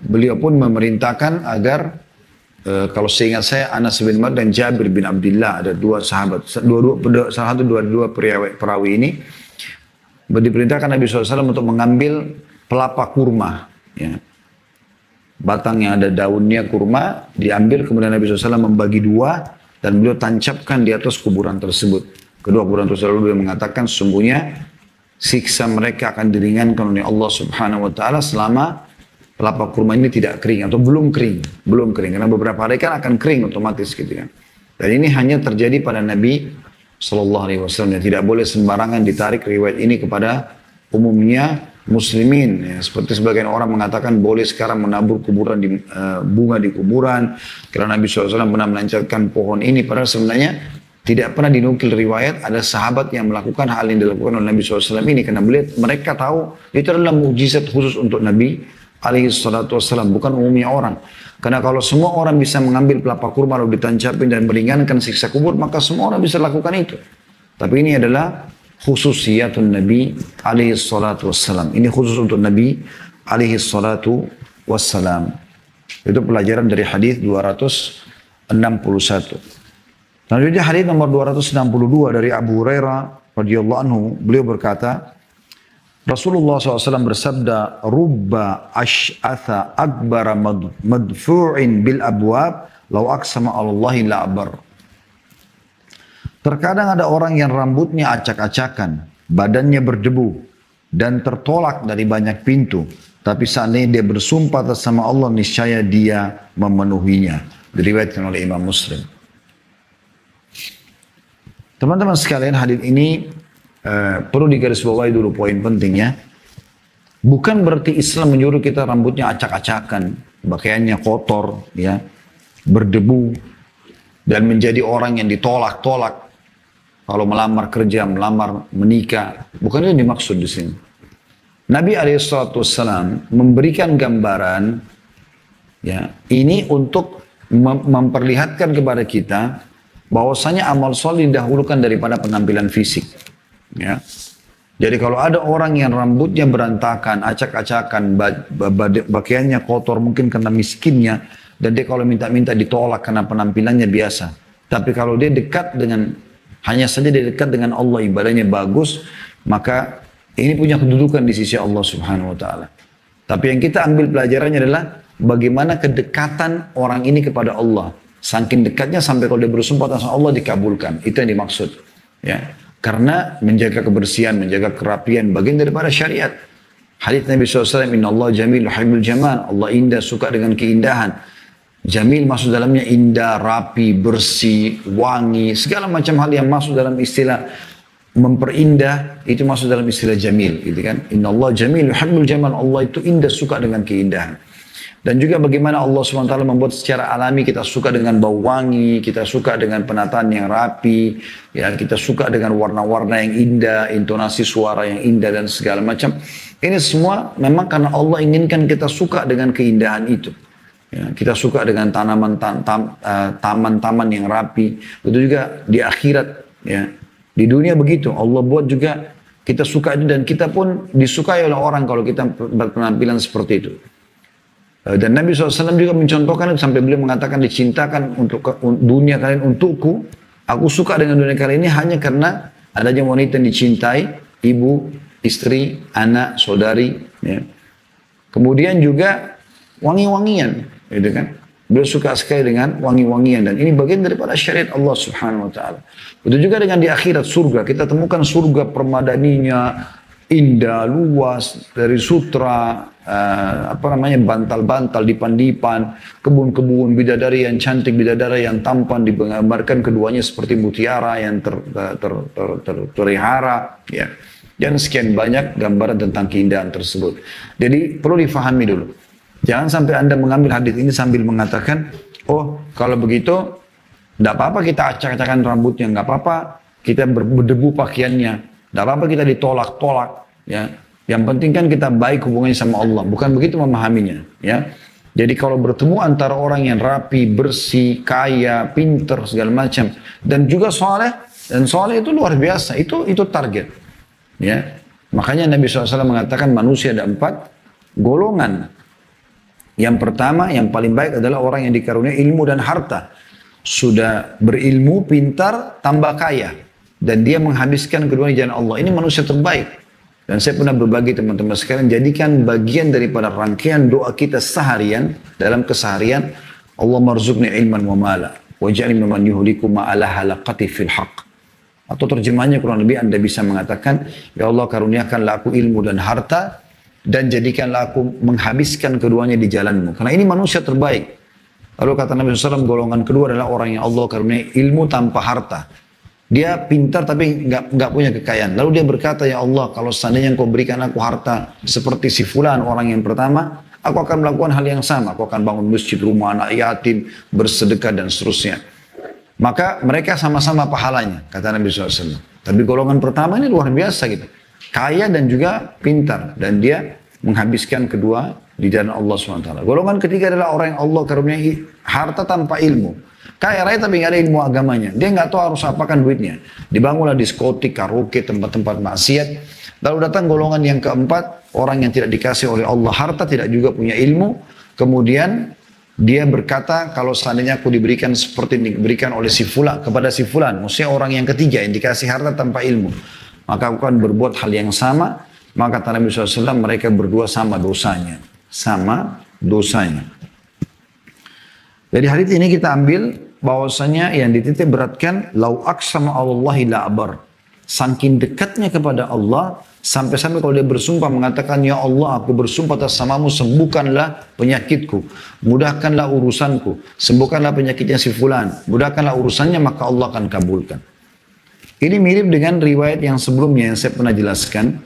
beliau pun memerintahkan agar kalau seingat saya Anas bin Malik dan Jabir bin Abdullah, ada dua sahabat, dua perawi ini diperintahkan Nabi SAW untuk mengambil pelapa kurma. Ya. Batang yang ada daunnya kurma diambil, kemudian Nabi SAW membagi dua dan beliau tancapkan di atas kuburan tersebut. Kedua kuburan tersebut beliau mengatakan sesungguhnya siksa mereka akan diringankan oleh Allah Subhanahu wa taala selama pelapa kurma ini tidak kering atau belum kering karena beberapa hari kan akan kering otomatis gitu kan. Dan ini hanya terjadi pada Nabi sallallahu alaihi wasallam. Tidak boleh sembarangan ditarik riwayat ini kepada umumnya muslimin ya. Seperti sebagian orang mengatakan boleh sekarang menabur kuburan di bunga di kuburan karena Nabi SAW pernah melancarkan pohon ini, padahal sebenarnya tidak pernah dinukil riwayat ada sahabat yang melakukan hal yang dilakukan oleh Nabi SAW ini, karena mereka tahu itu adalah mukjizat khusus untuk Nabi alaihi salatu wassalam, bukan umumnya orang. Karena kalau semua orang bisa mengambil pelapa kurma lalu ditancapin dan meringankan siksa kubur, maka semua orang bisa lakukan itu. Tapi ini adalah khususiyatun Nabi alaihi salatu wassalam. Ini khusus untuk Nabi alaihi salatu wassalam. Itu pelajaran dari hadis 261. Selanjutnya hadis nomor 262 dari Abu Hurairah radhiyallahu anhu, beliau berkata, Rasulullah SAW bersabda, Rubba ash'atha akbara madfu'in bil abwab, law aqsama Allahi la'abar. Terkadang ada orang yang rambutnya acak-acakan, badannya berdebu, dan tertolak dari banyak pintu. Tapi seandainya dia bersumpah atas nama Allah, niscaya dia memenuhinya. Diriwayatkan oleh Imam Muslim. Teman-teman sekalian, hadis ini perlu digarisbawahi dulu poin pentingnya. Bukan berarti Islam menyuruh kita rambutnya acak-acakan, pakaiannya kotor, ya, berdebu, dan menjadi orang yang ditolak-tolak. Kalau melamar kerja, melamar menikah, bukan itu yang dimaksud di sini. Nabi SAW memberikan gambaran, ya, ini untuk memperlihatkan kepada kita bahwasanya amal soleh didahulukan daripada penampilan fisik. Ya. Jadi kalau ada orang yang rambutnya berantakan, acak-acakan, pakaiannya kotor, mungkin karena miskinnya, dan dia kalau minta-minta ditolak karena penampilannya biasa. Tapi kalau dia dekat dengan hanya saja dia dekat dengan Allah, ibadahnya bagus, maka ini punya kedudukan di sisi Allah Subhanahu wa taala. Tapi yang kita ambil pelajarannya adalah bagaimana kedekatan orang ini kepada Allah. Saking dekatnya sampai kalau dia bersumpah atas Allah dikabulkan. Itu yang dimaksud. Ya. Karena menjaga kebersihan, menjaga kerapian bagian daripada syariat. Hadits Nabi SAW, Inna Allah jamil yuhibbul jamal. Allah indah, suka dengan keindahan. Jamil maksud dalamnya indah, rapi, bersih, wangi, segala macam hal yang masuk dalam istilah memperindah, itu masuk dalam istilah jamil, gitu kan. Inna Allah jamil yuhibbul jamal, Allah itu indah, suka dengan keindahan. Dan juga bagaimana Allah SWT membuat secara alami kita suka dengan bau wangi, kita suka dengan penataan yang rapi, ya, kita suka dengan warna-warna yang indah, intonasi suara yang indah dan segala macam. Ini semua memang karena Allah inginkan kita suka dengan keindahan itu. Ya, kita suka dengan taman-taman yang rapi. Itu juga di akhirat. Ya. Di dunia begitu. Allah buat juga kita suka itu dan kita pun disukai oleh orang kalau kita berpenampilan seperti itu. Dan Nabi SAW juga mencontohkan sampai beliau mengatakan dicintakan untuk dunia kalian untukku Aku suka dengan dunia kali ini hanya karena adanya wanita yang dicintai, ibu, istri, anak, saudari. Ya. Kemudian juga wangi-wangian, gitu kan. Beliau suka sekali dengan wangi-wangian dan ini bagian daripada syariat Allah Subhanahu wa taala. Begitu juga dengan di akhirat surga, kita temukan surga permadaninya indah, luas, dari sutra, bantal-bantal, dipan-dipan, kebun-kebun, bidadari yang cantik, bidadari yang tampan, digambarkan keduanya seperti mutiara yang terpelihara, ya. Dan sekian banyak gambaran tentang keindahan tersebut. Jadi perlu difahami dulu. Jangan sampai Anda mengambil hadis ini sambil mengatakan, oh kalau begitu, tidak apa-apa kita acak-acakan rambutnya, nggak apa-apa kita berdebu pakaiannya, tidak apa-apa kita ditolak-tolak. Ya. Yang penting kan kita baik hubungannya sama Allah. Bukan begitu memahaminya. Ya. Jadi kalau bertemu antara orang yang rapi, bersih, kaya, pinter, segala macam, dan juga soleh, dan soleh itu luar biasa, itu target. Ya. Makanya Nabi SAW mengatakan manusia ada 4 golongan. Yang pertama, yang paling baik adalah orang yang dikaruniai ilmu dan harta. Sudah berilmu, pintar, tambah kaya. Dan dia menghabiskan keduanya di jalan Allah. Ini manusia terbaik. Dan saya pernah berbagi teman-teman sekalian, jadikan bagian daripada rangkaian doa kita seharian, dalam keseharian, Allah marzuqni ilman wa mala, waj'alni mimman yuhliku ma'ala halaqati fil haq. Atau terjemahnya kurang lebih Anda bisa mengatakan, ya Allah karuniakanlah aku ilmu dan harta, dan jadikanlah aku menghabiskan keduanya di jalanmu. Karena ini manusia terbaik. Lalu kata Nabi SAW, golongan kedua adalah orang yang Allah karuniai ilmu tanpa harta. Dia pintar tapi nggak punya kekayaan. Lalu dia berkata, ya Allah kalau seandainya engkau berikan aku harta seperti si fulan orang yang pertama, aku akan melakukan hal yang sama. Aku akan bangun masjid, rumah anak yatim, bersedekah dan seterusnya. Maka mereka sama-sama pahalanya, kata Nabi SAW. Tapi golongan pertama ini luar biasa gitu. Kaya dan juga pintar. Dan dia menghabiskan kedua di jalan Allah SWT. Golongan ketiga adalah orang yang Allah karuniai harta tanpa ilmu. Kaya raya tapi nggak ada ilmu agamanya. Dia nggak tahu harus apakan duitnya. Dibangunlah diskotik, karaoke, tempat-tempat maksiat. Lalu datang golongan yang keempat, orang yang tidak dikasih oleh Allah harta, tidak juga punya ilmu. Kemudian dia berkata, kalau seandainya aku diberikan seperti yang diberikan oleh si fulan, kepada si fulan, maksudnya orang yang ketiga yang dikasih harta tanpa ilmu, maka aku akan berbuat hal yang sama. Maka kata Nabi SAW, mereka berdua sama dosanya. Sama dosanya. Dari hadits ini kita ambil bahwasanya yang dititik beratkan, lau aqsama Allahi la abar. Saking dekatnya kepada Allah, sampai-sampai kalau dia bersumpah mengatakan, ya Allah aku bersumpah atas namamu, sembuhkanlah penyakitku, mudahkanlah urusanku, sembuhkanlah penyakitnya si fulan, mudahkanlah urusannya, maka Allah akan kabulkan. Ini mirip dengan riwayat yang sebelumnya yang saya pernah jelaskan.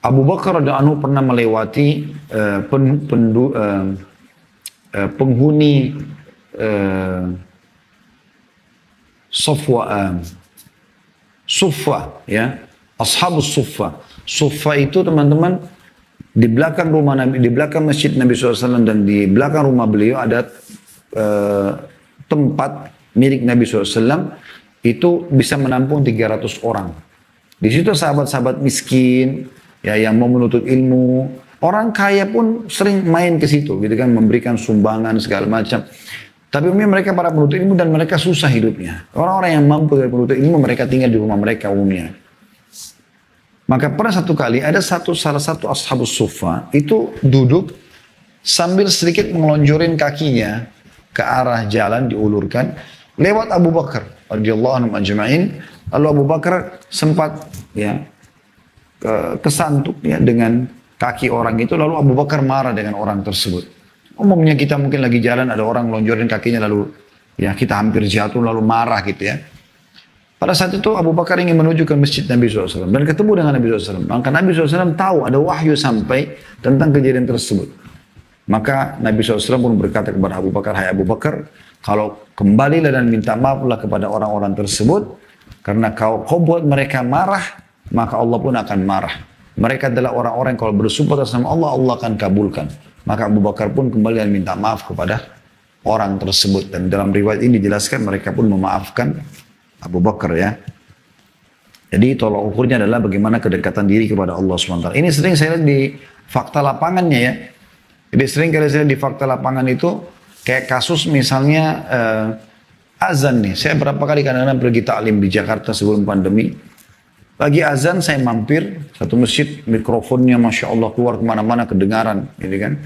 Abu Bakar radhiyallahu anhu pernah melewati penghuni Suffa, ya, Ashabus Suffa. Suffa itu teman-teman di belakang rumah Nabi, di belakang masjid Nabi SAW dan di belakang rumah beliau ada tempat milik Nabi SAW itu bisa menampung 300 orang. Di situ sahabat-sahabat miskin, ya yang mau menuntut ilmu, orang kaya pun sering main ke situ, gitu kan, memberikan sumbangan segala macam. Tapi umumnya mereka para penuntut ilmu dan mereka susah hidupnya. Orang-orang yang mampu dari penuntut ilmu mereka tinggal di rumah mereka umumnya. Maka pernah satu kali ada salah satu ashabus suffa itu duduk sambil sedikit melonjorin kakinya ke arah jalan diulurkan lewat Abu Bakar radhiyallahu anhu ajma'in. Lalu Abu Bakar sempat ya kesantuk ya dengan kaki orang itu, lalu Abu Bakar marah dengan orang tersebut. Umumnya kita mungkin lagi jalan ada orang lonjorin kakinya lalu ya kita hampir jatuh lalu marah gitu ya. Pada saat itu Abu Bakar ingin menuju ke masjid Nabi SAW dan ketemu dengan Nabi SAW. Maka Nabi SAW tahu ada wahyu sampai tentang kejadian tersebut. Maka Nabi SAW pun berkata kepada Abu Bakar, hai Abu Bakar, kalau kembalilah dan minta maaflah kepada orang-orang tersebut, karena kau buat mereka marah, maka Allah pun akan marah. Mereka adalah orang-orang yang kalau bersumpah atas nama Allah, Allah akan kabulkan. Maka Abu Bakar pun kembali dan minta maaf kepada orang tersebut. Dan dalam riwayat ini dijelaskan mereka pun memaafkan Abu Bakar ya. Jadi tolak ukurnya adalah bagaimana kedekatan diri kepada Allah SWT. Ini sering saya lihat di fakta lapangannya ya. Jadi sering kali saya lihat di fakta lapangan itu kayak kasus misalnya Azan nih, saya berapa kali kadang-kadang pergi taklim di Jakarta sebelum pandemi. Pagi azan saya mampir satu masjid, mikrofonnya Masya Allah keluar kemana-mana kedengaran, gitu kan.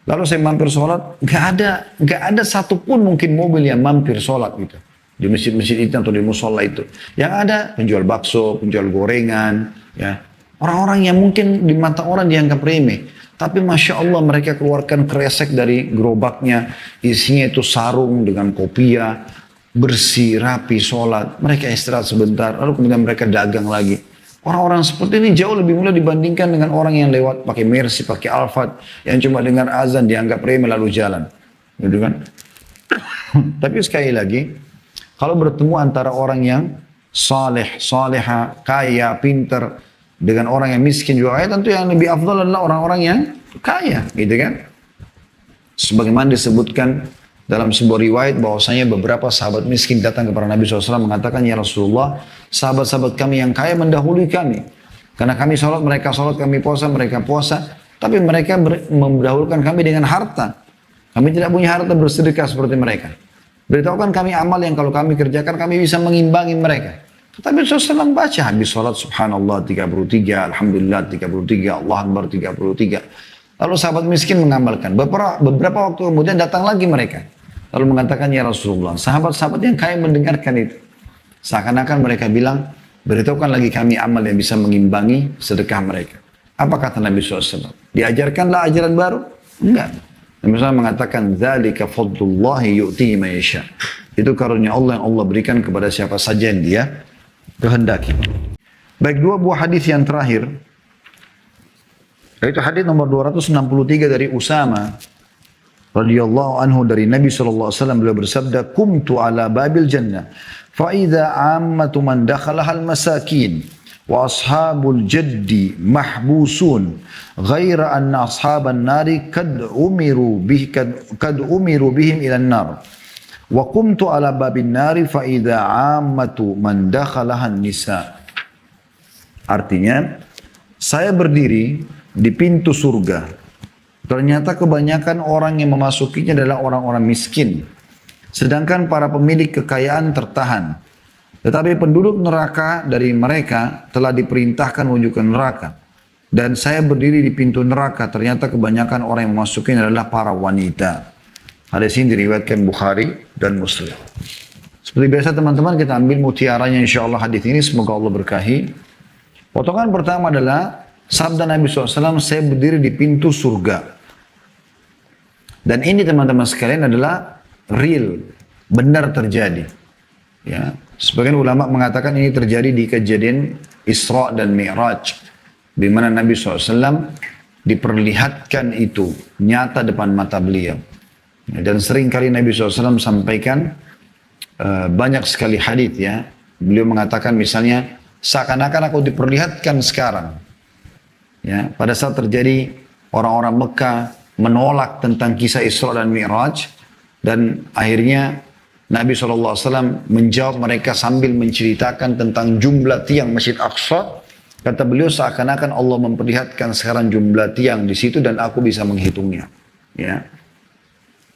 Lalu saya mampir sholat, nggak ada satupun mungkin mobil yang mampir sholat gitu. Di masjid-masjid itu atau di musola itu. Yang ada penjual bakso, penjual gorengan, ya. Orang-orang yang mungkin di mata orang dianggap remeh. Tapi Masya Allah mereka keluarkan kresek dari gerobaknya. Isinya itu sarung dengan kopiah. Bersih, rapi, sholat. Mereka istirahat sebentar. Lalu kemudian mereka dagang lagi. Orang-orang seperti ini jauh lebih mulia dibandingkan dengan orang yang lewat pakai Mercy, pakai Alphard. Yang cuma dengar azan dianggap remeh lalu jalan. Gitu kan? Tapi sekali lagi. Kalau bertemu antara orang yang saleh, saleha, kaya, pinter. Dengan orang yang miskin juga kaya, tentu yang lebih afdal adalah orang-orang yang kaya, gitu kan? Sebagaimana disebutkan dalam sebuah riwayat bahwasanya beberapa sahabat miskin datang kepada Nabi SAW mengatakan, ya Rasulullah, sahabat-sahabat kami yang kaya mendahului kami. Karena kami sholat, kami puasa, mereka puasa. Tapi mereka mendahulukan kami dengan harta. Kami tidak punya harta bersedekah seperti mereka. Beritahukan kami amal yang kalau kami kerjakan, kami bisa mengimbangi mereka. Tapi Rasulullah baca habis sholat subhanallah 33, alhamdulillah 33, Allah Akbar 33. Lalu sahabat miskin mengamalkan. Beberapa waktu kemudian datang lagi mereka. Lalu mengatakan, ya Rasulullah, sahabat-sahabat yang kaya mendengarkan itu. Seakan-akan mereka bilang, beritahukan lagi kami amal yang bisa mengimbangi sedekah mereka. Apa kata Nabi SAW? Diajarkanlah ajaran baru? Enggak. Nabi SAW mengatakan, dzalika fadlullahi yu'tihi man yasha. Itu karunia Allah yang Allah berikan kepada siapa saja yang dia kehendaki. Baik, dua buah hadis yang terakhir. Yaitu hadis nomor 263 dari Usama radhiyallahu anhu dari Nabi sallallahu alaihi wasallam, beliau bersabda, "Kumtu ala babil jannah fa idza ammatu man dakhalaha al-masakin wa ashabul jaddi mahbusun ghaira anna ashaban nari kad umiru bihim ila an-nar." Wa qumtu ala babin nari fa idza ammatu man dakhalaha nisa. Artinya, saya berdiri di pintu surga. Ternyata kebanyakan orang yang memasukinya adalah orang-orang miskin. Sedangkan para pemilik kekayaan tertahan. Tetapi penduduk neraka dari mereka telah diperintahkan menuju ke neraka. Dan saya berdiri di pintu neraka, ternyata kebanyakan orang yang memasukinya adalah para wanita. Hadis ini diriwayatkan Bukhari dan Muslim. Seperti biasa teman-teman, kita ambil mutiaranya insyaAllah hadis ini, semoga Allah berkahi. Potongan pertama adalah sabda Nabi SAW, saya berdiri di pintu surga. Dan ini teman-teman sekalian adalah real, benar terjadi. Ya, sebagian ulama mengatakan ini terjadi di kejadian Isra dan Mi'raj, di mana Nabi SAW diperlihatkan itu nyata depan mata beliau. Dan sering kali Nabi SAW sampaikan banyak sekali hadis ya. Beliau mengatakan misalnya, seakan-akan aku diperlihatkan sekarang. Ya, pada saat terjadi orang-orang Mekah menolak tentang kisah Isra dan Mi'raj, dan akhirnya Nabi SAW menjawab mereka sambil menceritakan tentang jumlah tiang Masjid Aqsa. Kata beliau, seakan-akan Allah memperlihatkan sekarang jumlah tiang di situ dan aku bisa menghitungnya. Ya.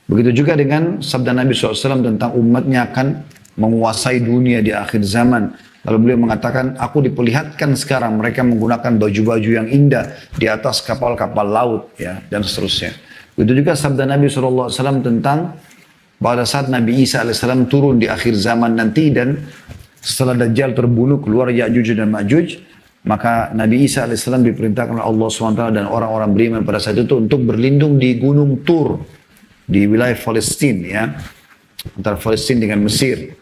Begitu juga dengan sabda Nabi SAW tentang umatnya akan menguasai dunia di akhir zaman. Lalu beliau mengatakan, aku diperlihatkan sekarang mereka menggunakan baju-baju yang indah di atas kapal-kapal laut, ya, dan seterusnya. Begitu juga sabda Nabi SAW tentang pada saat Nabi Isa AS turun di akhir zaman nanti, dan setelah Dajjal terbunuh keluar Ya'juj dan Ma'juj, maka Nabi Isa AS diperintahkan oleh Allah SWT dan orang-orang beriman pada saat itu untuk berlindung di Gunung Tur, di wilayah Palestina, ya, antara Palestina dengan Mesir.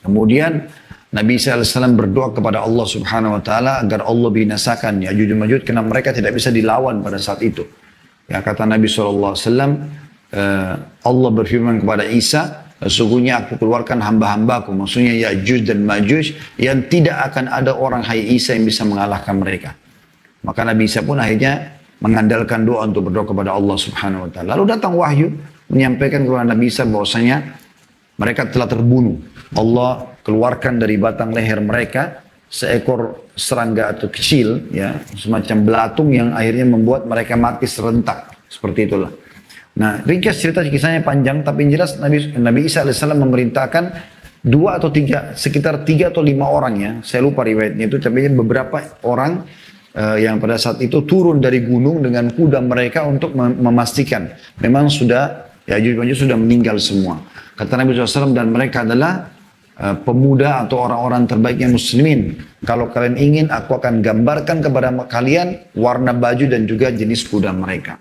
Kemudian Nabi Isa AS berdoa kepada Allah Subhanahu Wa Taala agar Allah binasakan Ya'juj dan Ma'juj karena mereka tidak bisa dilawan pada saat itu. Ya, kata Nabi SAW, Allah berfirman kepada Isa, sesungguhnya aku keluarkan hamba-hambaku, maksudnya Ya'juj dan Ma'juj, yang tidak akan ada orang, hai Isa, yang bisa mengalahkan mereka. Maka Nabi Isa pun akhirnya mengandalkan doa untuk berdoa kepada Allah Subhanahu Wa Taala. Lalu datang wahyu menyampaikan kepada Nabi Isa bahwasanya mereka telah terbunuh. Allah keluarkan dari batang leher mereka seekor serangga atau kecil, ya, semacam belatung yang akhirnya membuat mereka mati serentak. Seperti itulah. Nah, ringkas cerita kisahnya panjang, tapi yang jelas Nabi Isa alaihissalam memerintahkan dua atau tiga, sekitar 3 atau 5 orang ya, saya lupa riwayatnya itu, tapi beberapa orang yang pada saat itu turun dari gunung dengan kuda mereka untuk memastikan memang sudah Ya'juj Ma'juj sudah meninggal semua. Kata Nabi SAW, dan mereka adalah pemuda atau orang-orang terbaiknya muslimin. Kalau kalian ingin, aku akan gambarkan kepada kalian warna baju dan juga jenis kuda mereka.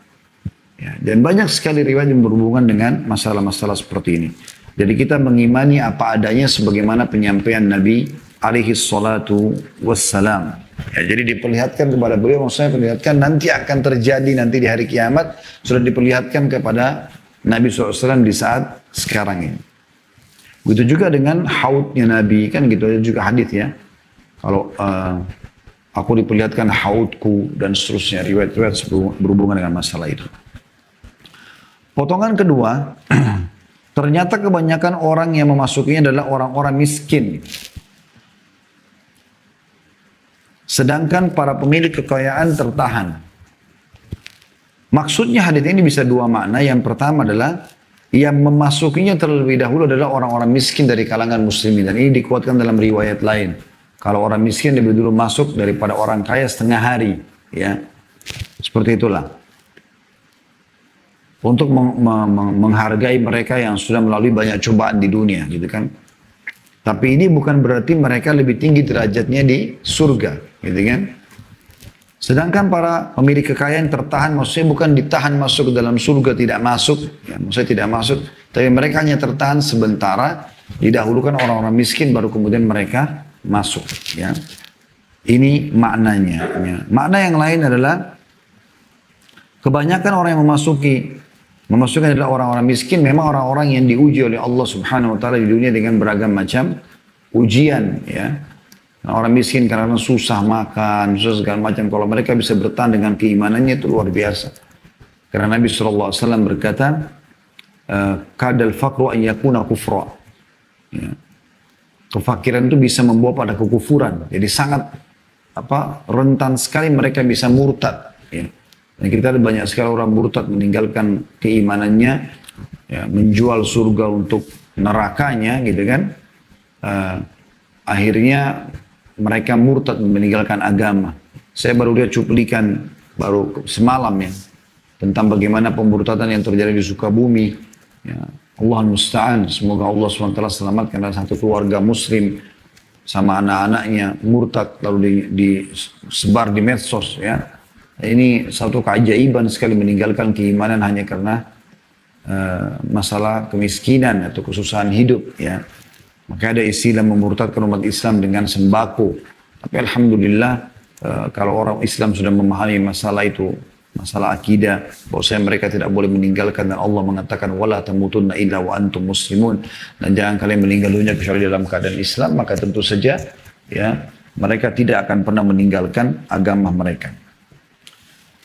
Ya, dan banyak sekali riwayat yang berhubungan dengan masalah-masalah seperti ini. Jadi kita mengimani apa adanya sebagaimana penyampaian Nabi alaihi salatu wassalam. Ya, jadi diperlihatkan kepada beliau, maksudnya perlihatkan nanti akan terjadi nanti di hari kiamat, sudah diperlihatkan kepada Nabi SAW di saat sekarang ini. Begitu juga dengan haudnya Nabi, kan gitu aja juga hadis ya. Kalau aku diperlihatkan haudku dan seterusnya, riwayat-riwayat berhubungan dengan masalah itu. Potongan kedua, ternyata kebanyakan orang yang memasukinya adalah orang-orang miskin. Sedangkan para pemilik kekayaan tertahan. Maksudnya hadis ini bisa dua makna. Yang pertama adalah yang memasukinya terlebih dahulu adalah orang-orang miskin dari kalangan muslimin. Dan ini dikuatkan dalam riwayat lain. Kalau orang miskin lebih dulu masuk daripada orang kaya setengah hari. Ya, seperti itulah. Untuk menghargai mereka yang sudah melalui banyak cobaan di dunia, gitu kan. Tapi ini bukan berarti mereka lebih tinggi derajatnya di surga, gitu kan. Sedangkan para pemilik kekayaan tertahan, maksudnya bukan ditahan masuk ke dalam surga, tidak masuk, ya, maksudnya tidak masuk, tapi mereka hanya tertahan sementara, didahulukan orang-orang miskin, baru kemudian mereka masuk. Ya. Ini maknanya. Ya. Makna yang lain adalah, kebanyakan orang yang memasukkan adalah orang-orang miskin, memang orang-orang yang diuji oleh Allah Subhanahu wa taala di dunia dengan beragam macam ujian, ya. Orang miskin karena susah makan, susah segala macam. Kalau mereka bisa bertahan dengan keimanannya itu luar biasa. Karena Nabi SAW berkata, kadal faqru an yakuna kufra. Ya. Kefakiran itu bisa membawa pada kekufuran. Jadi sangat rentan sekali mereka bisa murtad. Ya. Dan kita ada banyak sekali orang murtad meninggalkan keimanannya, ya, menjual surga untuk nerakanya, gitu kan. Akhirnya mereka murtad meninggalkan agama. Saya baru lihat cuplikan baru semalam ya tentang bagaimana pemurtadan yang terjadi di Sukabumi. Ya, Allah musta'an. Semoga Allah SWT selamatkan dari satu keluarga muslim sama anak-anaknya murtad lalu disebar di medsos ya. Ini satu keajaiban sekali meninggalkan keimanan hanya karena masalah kemiskinan atau kesusahan hidup ya. Maka ada istilah memurtadkan umat Islam dengan sembako. Tapi alhamdulillah kalau orang Islam sudah memahami masalah itu, masalah akidah, bahwasanya mereka tidak boleh meninggalkan, dan Allah mengatakan wala tamutunna illa wa antum muslimun, dan jangan kalian meninggal dunia kecuali dalam keadaan Islam, maka tentu saja ya mereka tidak akan pernah meninggalkan agama mereka.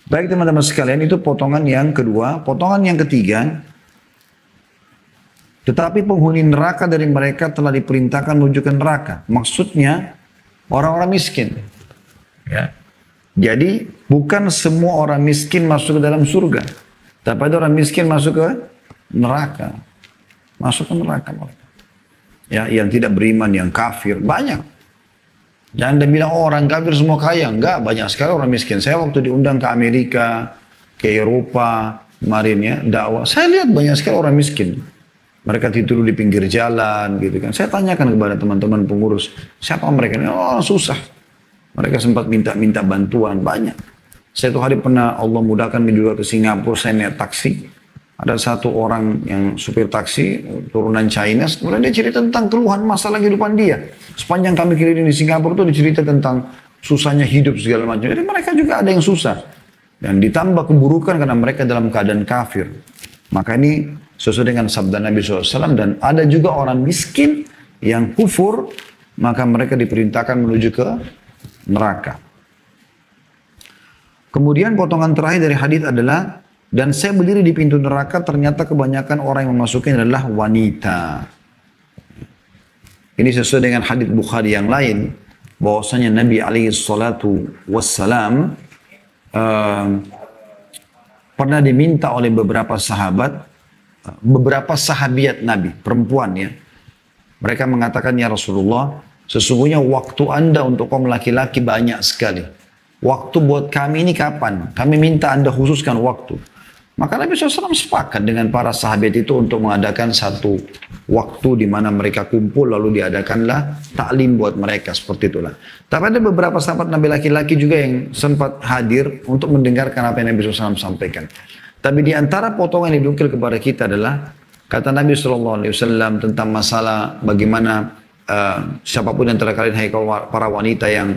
Baik teman-teman sekalian, itu potongan yang kedua. Potongan yang ketiga, tetapi penghuni neraka dari mereka telah diperintahkan menuju ke neraka. Maksudnya orang-orang miskin. Ya. Jadi bukan semua orang miskin masuk ke dalam surga. Tapi ada orang miskin masuk ke neraka. Masuk ke neraka mereka. Ya, yang tidak beriman, yang kafir, banyak. Jangan dia bilang orang kafir semua kaya. Enggak, banyak sekali orang miskin. Saya waktu diundang ke Amerika, ke Eropa kemarin ya, dakwah. Saya lihat banyak sekali orang miskin. Mereka tidur di pinggir jalan gitu kan. Saya tanyakan kepada teman-teman pengurus, siapa mereka? Oh, susah. Mereka sempat minta bantuan banyak. Saya tuh hari pernah Allah mudahkan juga ke Singapura, saya naik taksi. Ada satu orang yang supir taksi turunan China, kemudian dia cerita tentang keluhan masalah kehidupan dia. Sepanjang kami keliling di Singapura tuh dicerita tentang susahnya hidup segala macam. Jadi mereka juga ada yang susah. Dan ditambah keburukan karena mereka dalam keadaan kafir. Maka ini sesuai dengan sabda Nabi SAW, dan ada juga orang miskin yang kufur, maka mereka diperintahkan menuju ke neraka. Kemudian potongan terakhir dari hadis adalah, dan saya berdiri di pintu neraka, ternyata kebanyakan orang yang memasukinya adalah wanita. Ini sesuai dengan hadis Bukhari yang lain, bahwasanya Nabi alaihi salatu wassalam pernah diminta oleh beberapa sahabat, beberapa sahabiat Nabi, perempuan ya. Mereka mengatakan, ya Rasulullah, sesungguhnya waktu Anda untuk kaum laki-laki banyak sekali. Waktu buat kami ini kapan? Kami minta Anda khususkan waktu. Maka Nabi SAW sepakat dengan para sahabat itu untuk mengadakan satu waktu di mana mereka kumpul, lalu diadakanlah taklim buat mereka, seperti itulah. Tapi ada beberapa sahabat Nabi laki-laki juga yang sempat hadir untuk mendengarkan apa yang Nabi SAW sampaikan. Tapi di antara potongan yang dinukil kepada kita adalah kata Nabi SAW tentang masalah bagaimana siapapun yang antara kalian, hai para wanita yang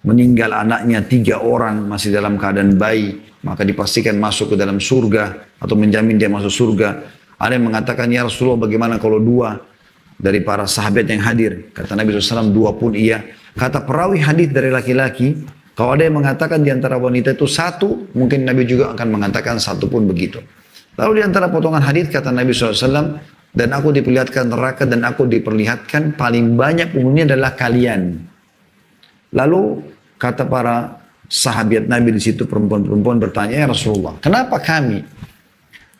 meninggal anaknya 3 orang masih dalam keadaan bayi, maka dipastikan masuk ke dalam surga atau menjamin dia masuk surga. Ada yang mengatakan, ya Rasulullah bagaimana kalau 2 dari para sahabat yang hadir? Kata Nabi SAW, 2 pun iya. Kata perawi hadis dari laki-laki, kalau ada yang mengatakan di antara wanita itu 1, mungkin Nabi juga akan mengatakan 1 pun begitu. Lalu di antara potongan hadis kata Nabi SAW, dan aku diperlihatkan neraka dan aku diperlihatkan paling banyak penghuninya adalah kalian. Lalu kata para sahabat Nabi di situ, perempuan-perempuan bertanya, ya Rasulullah, kenapa kami?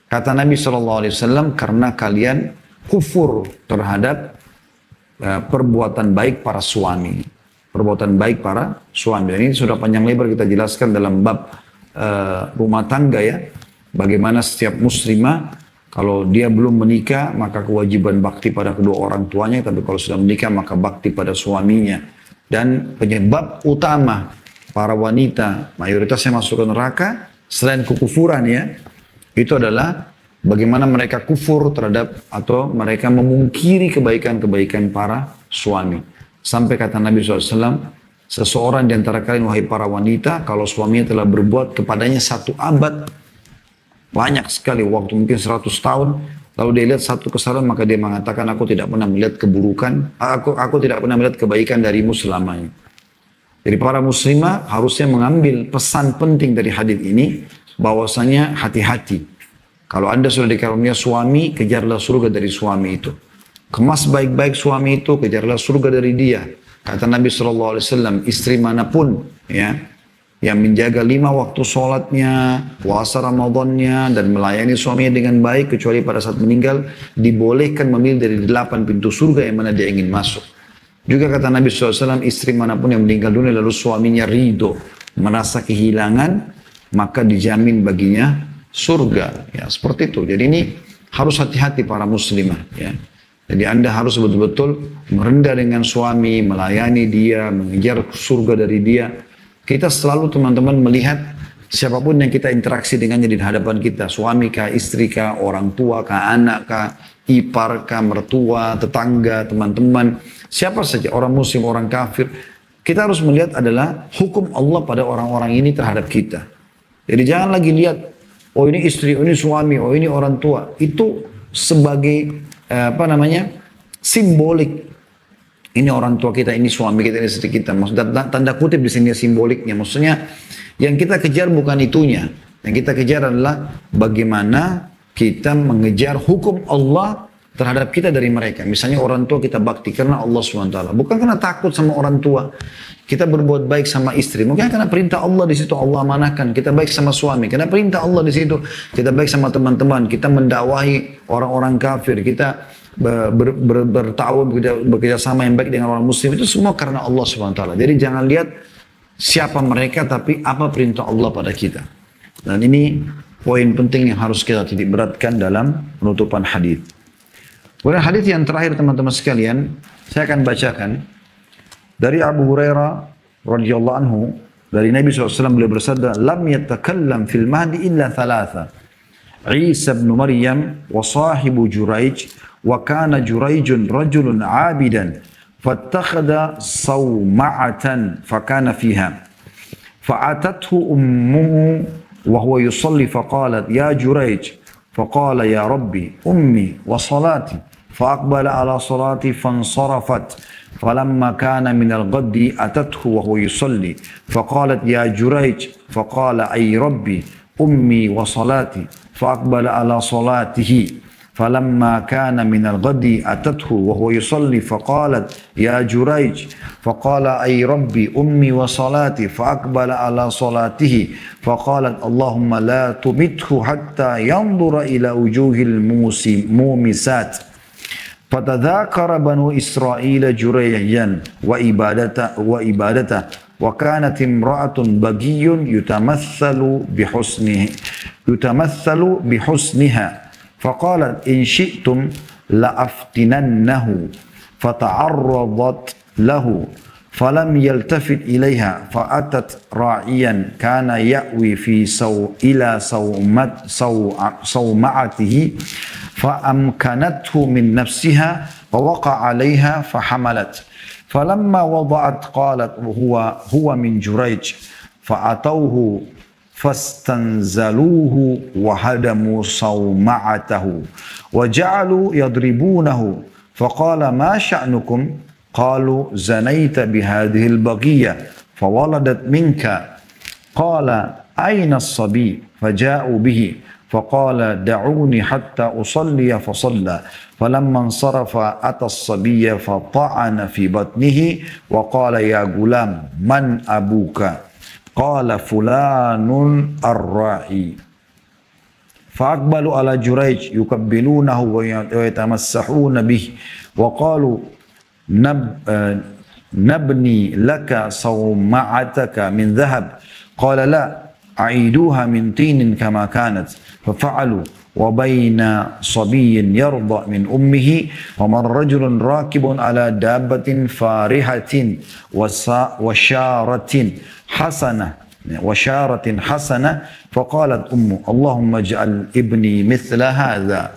Kata Nabi SAW, karena kalian kufur terhadap perbuatan baik para suami. Perbuatan baik para suami. Dan ini sudah panjang lebar kita jelaskan dalam bab rumah tangga ya. Bagaimana setiap muslimah, kalau dia belum menikah, maka kewajiban bakti pada kedua orang tuanya. Tapi kalau sudah menikah, maka bakti pada suaminya. Dan penyebab utama para wanita mayoritasnya masuk ke neraka selain kekufuran ya, itu adalah bagaimana mereka kufur terhadap atau mereka memungkiri kebaikan-kebaikan para suami. Sampai kata Nabi SAW, seseorang di antara kalian wahai para wanita, kalau suaminya telah berbuat kepadanya 1 abad, banyak sekali waktu, mungkin 100 tahun, lalu dia lihat 1 kesalahan, maka dia mengatakan, aku tidak pernah melihat keburukan, aku tidak pernah melihat kebaikan darimu selamanya. Jadi para muslimah harusnya mengambil pesan penting dari hadis ini, bahwasanya hati-hati. Kalau Anda sudah dikarunia suami, kejarlah surga dari suami itu. Kemas baik-baik suami itu, kejarlah surga dari dia. Kata Nabi SAW, istri manapun ya, yang menjaga 5 waktu sholatnya, puasa Ramadannya, dan melayani suaminya dengan baik, kecuali pada saat meninggal, dibolehkan memilih dari 8 pintu surga yang mana dia ingin masuk. Juga kata Nabi SAW, istri manapun yang meninggal dunia lalu suaminya ridho, merasa kehilangan, maka dijamin baginya surga. Ya, seperti itu. Jadi ini harus hati-hati para muslimah. Ya. Jadi Anda harus betul-betul merendah dengan suami, melayani dia, mengejar surga dari dia. Kita selalu teman-teman melihat siapapun yang kita interaksi dengannya di hadapan kita. Suami kah, istri kah, orang tua kah, anak kah, ipar kah, mertua, tetangga, teman-teman. Siapa saja, orang muslim, orang kafir. Kita harus melihat adalah hukum Allah pada orang-orang ini terhadap kita. Jadi jangan lagi lihat, oh ini istri, oh ini suami, oh ini orang tua. Itu sebagai simbolik. Ini orang tua kita, ini suami kita, ini istri kita. Maksudnya tanda kutip di sini simboliknya. Maksudnya yang kita kejar bukan itunya. Yang kita kejar adalah bagaimana kita mengejar hukum Allah terhadap kita dari mereka. Misalnya orang tua kita bakti karena Allah SWT. Bukan karena takut sama orang tua. Kita berbuat baik sama istri. Mungkin karena perintah Allah di situ Allah amanahkan. Kita baik sama suami. Karena perintah Allah di situ. Kita baik sama teman-teman. Kita mendakwahi orang-orang kafir. Kita bertawun, bekerja sama yang baik dengan orang muslim. Itu semua karena Allah SWT. Jadi jangan lihat siapa mereka, tapi apa perintah Allah pada kita. Dan ini poin penting yang harus kita titik beratkan dalam penutupan hadis. Kemudian hadis yang terakhir teman-teman sekalian, saya akan bacakan dari Abu Hurairah radhiyallahu anhu, dari Nabi SAW beliau bersabda, "Lam yatakallam fil mahdi illa thalatha. Isa bin Maryam wa sahibu Juraij, wa kana Juraijun rajulun 'abidan, fattakhadha sawma'atan fakana fiha. Fa'atathu ummuhu wa huwa yusalli faqalat ya Juraij, faqala ya Rabbi ummi wa salati." فأقبل على صلاتي فانصرفت فلما كان من الغد أتته وهو يصلي فقالت يا جريج فقال أي ربي أمي وصلاتي فأقبل على صلاته فلما كان من الغد أتته وهو يصلي فقالت يا جريج فقال أي ربي أمي وصلاتي فأقبل على صلاته فقالت اللهم لا تمته حتى ينظر إلى وجوه المومسات فتذاكر بنو إسرائيل جريجا وإبادته وكانت امرأة بغي يتمثل بحسنها فقالت إن شئتم لأفتننه فتعرضت له فلم يلتفت إليها فأتت راعيا كان يأوي إلى صومعته فأمكنته من نفسها فوقع عليها فحملت فلما وضعت قالت هو من جريج فأتوه فاستنزلوه وهدموا صومعته وجعلوا يضربونه فقال ما شأنكم قالوا زنيت بهذه البغية فولدت منك قال أين الصبي فجاءوا به فقال دعوني حتى أصلي فصلى فلما انصرف أتى الصبي فطعن في بطنه وقال يا غلام من أبوك قال فلان الراعي فأقبلوا على جريج يقبلونه ويتمسحون به وقالوا نبني لك صومعتك من ذهب قال لا أعيدوها من طين كما كانت ففعلوا وبين صبي يرضع من أمه ومن رجل راكب على دابة فارهة وشارة حسنة فقالت أمه اللهم اجعل ابني مثل هذا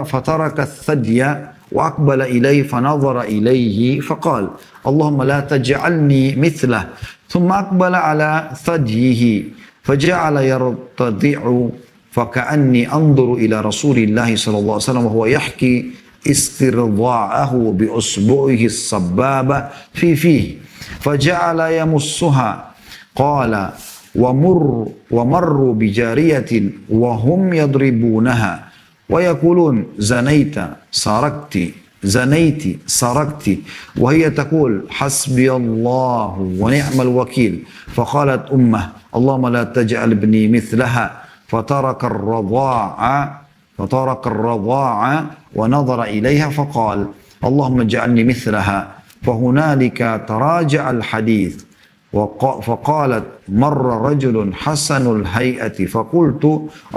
فترك الثدي وأقبل إليه فنظر إليه فقال اللهم لا تجعلني مثله ثم أقبل على ثديه فجعل يرتضع فكأني أنظر إلى رسول الله صلى الله عليه وسلم وهو يحكي استرضاعه بأصبعه السبابة في فيه فجعل يمسها قال ومروا بجارية وهم يضربونها ويقولون زنيت سرقت وهي تقول حسبي الله ونعم الوكيل فقالت أمه اللهم لا تجعل ابني مثلها فترك الرضاعة ونظر إليها فقال اللهم اجعلني مثلها فهنالك تراجع الحديث فقالت مر رجل حسن الهيئة فقلت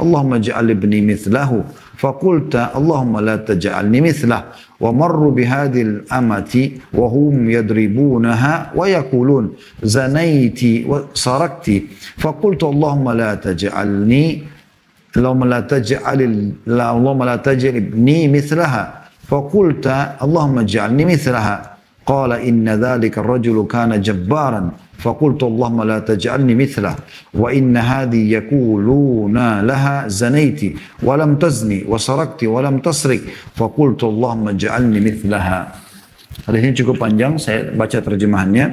اللهم اجعل ابني مثله فقلت اللهم لا تجعلني مثله ومروا بهذه الأمة وهم يضربونها ويقولون زنيت وسرقت فقلت اللهم لا تجعل ابني مثلها فقلت اللهم اجعلني مثلها قال إن ذلك الرجل كان جبارا فقلت اللهم لا تجعلني مثله وإن هذه يقولون لها زنيت ولم تزني وسرقت ولم تسرق فقلت اللهم اجعلني مثلها. Hadis ini cukup panjang, saya baca terjemahannya.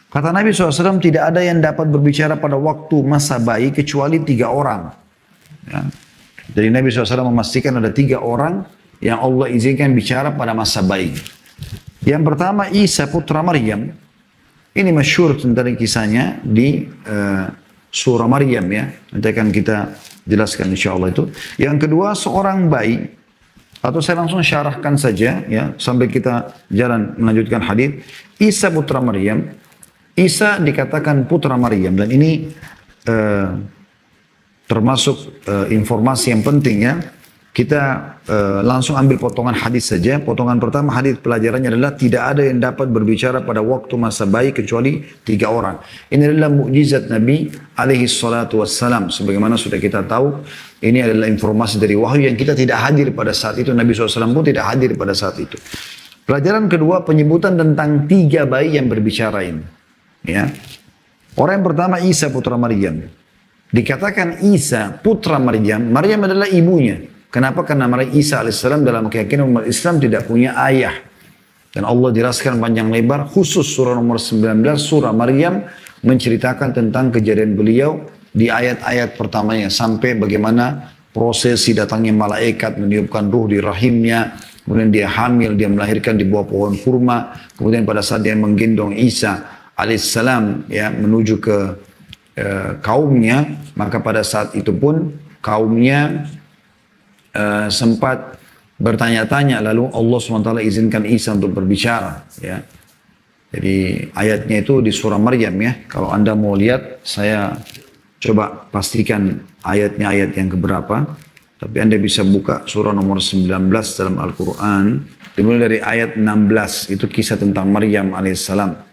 Kata Nabi SAW, tidak ada yang dapat berbicara pada waktu masa bayi kecuali 3 orang. Ya. Jadi Nabi SAW memastikan ada 3 orang yang Allah izinkan bicara pada masa bayi. Yang pertama Isa putra Maryam. Ini masyhur tentang kisahnya di surah Maryam ya. Nanti akan kita jelaskan insyaAllah itu. Yang kedua seorang bayi. Atau saya langsung syarahkan saja ya. Sambil kita jalan melanjutkan hadis. Isa putra Maryam. Isa dikatakan putra Maryam. Dan ini termasuk informasi yang penting ya. Kita langsung ambil potongan hadis saja. Potongan pertama hadis pelajarannya adalah tidak ada yang dapat berbicara pada waktu masa bayi kecuali 3 orang. Ini adalah mukjizat Nabi alaihi salatu wassalam. Sebagaimana sudah kita tahu, ini adalah informasi dari wahyu yang kita tidak hadir pada saat itu. Nabi SAW pun tidak hadir pada saat itu. Pelajaran kedua, penyebutan tentang 3 bayi yang berbicara ini. Ya. Orang yang pertama Isa putra Maryam. Dikatakan Isa putra Maryam. Maryam adalah ibunya. Kenapa? Karena Isa AS dalam keyakinan umat Islam tidak punya ayah. Dan Allah jelaskan panjang lebar, khusus surah nomor 19, surah Maryam, menceritakan tentang kejadian beliau di ayat-ayat pertamanya sampai bagaimana prosesi datangnya malaikat meniupkan ruh di rahimnya, kemudian dia hamil, dia melahirkan di bawah pohon kurma, kemudian pada saat dia menggendong Isa alaihissalam ya menuju ke kaumnya, maka pada saat itu pun kaumnya sempat bertanya-tanya, lalu Allah SWT izinkan Isa untuk berbicara ya. Jadi ayatnya itu di surah Maryam ya. Kalau Anda mau lihat, saya coba pastikan ayatnya ayat yang keberapa. Tapi Anda bisa buka surah nomor 19 dalam Al-Quran. Dimulai dari ayat 16, itu kisah tentang Maryam alaihissalam.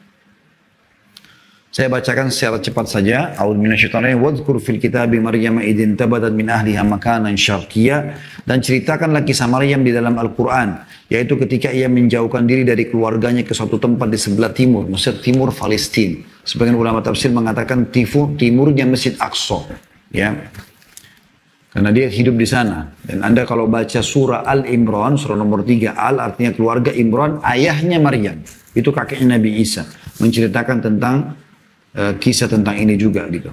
Saya bacakan secara cepat saja. A'udzu minasyaitonir rajim. Wadhkur fil kitabi Maryam idin tabadat min ahliha makanan syarqiyya, dan ceritakanlah kisah Maryam di dalam Al-Qur'an, yaitu ketika ia menjauhkan diri dari keluarganya ke suatu tempat di sebelah timur, Mesir timur Palestina. Sebagian ulama tafsir mengatakan timurnya Masjid Aqsa, ya. Karena dia hidup di sana. Dan Anda kalau baca surah Al-Imran, surah nomor 3, Al artinya keluarga, Imran ayahnya Maryam. Itu kakeknya Nabi Isa. Menceritakan tentang kisah tentang ini juga gitu.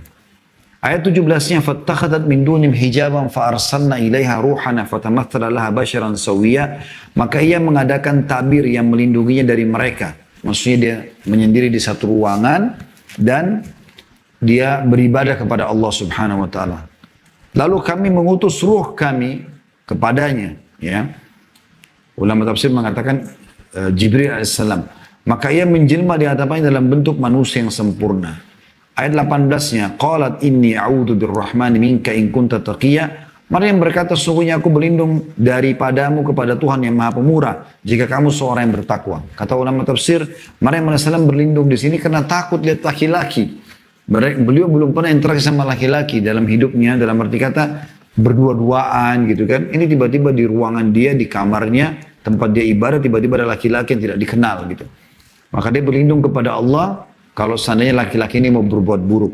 Ayat 17-nya fattakhadat min dunim hijaban fa arsalna ilaiha ruhana fatamatsala laha basyaran sawiyya, maka ia mengadakan tabir yang melindunginya dari mereka. Maksudnya dia menyendiri di satu ruangan dan dia beribadah kepada Allah Subhanahu wa taala. Lalu kami mengutus ruh kami kepadanya, ya. Ulama tafsir mengatakan Jibril alaihissalam. Maka ia menjelma di hadapannya dalam bentuk manusia yang sempurna. Ayat 18-nya, qalat inni a'udzu birrahmani minka in kunta taqiyya. Maryam berkata, sesungguhnya aku berlindung daripadamu kepada Tuhan yang Maha Pemurah jika kamu seorang yang bertakwa. Kata ulama tafsir, Maryam alaihissalam berlindung di sini karena takut lihat laki-laki. Beliau belum pernah interaksi sama laki-laki dalam hidupnya, dalam arti kata berdua-duaan gitu kan. Ini tiba-tiba di ruangan dia, di kamarnya, tempat dia ibadah, tiba-tiba ada laki-laki yang tidak dikenal gitu. Maka dia berlindung kepada Allah kalau seandainya laki-laki ini mau berbuat buruk.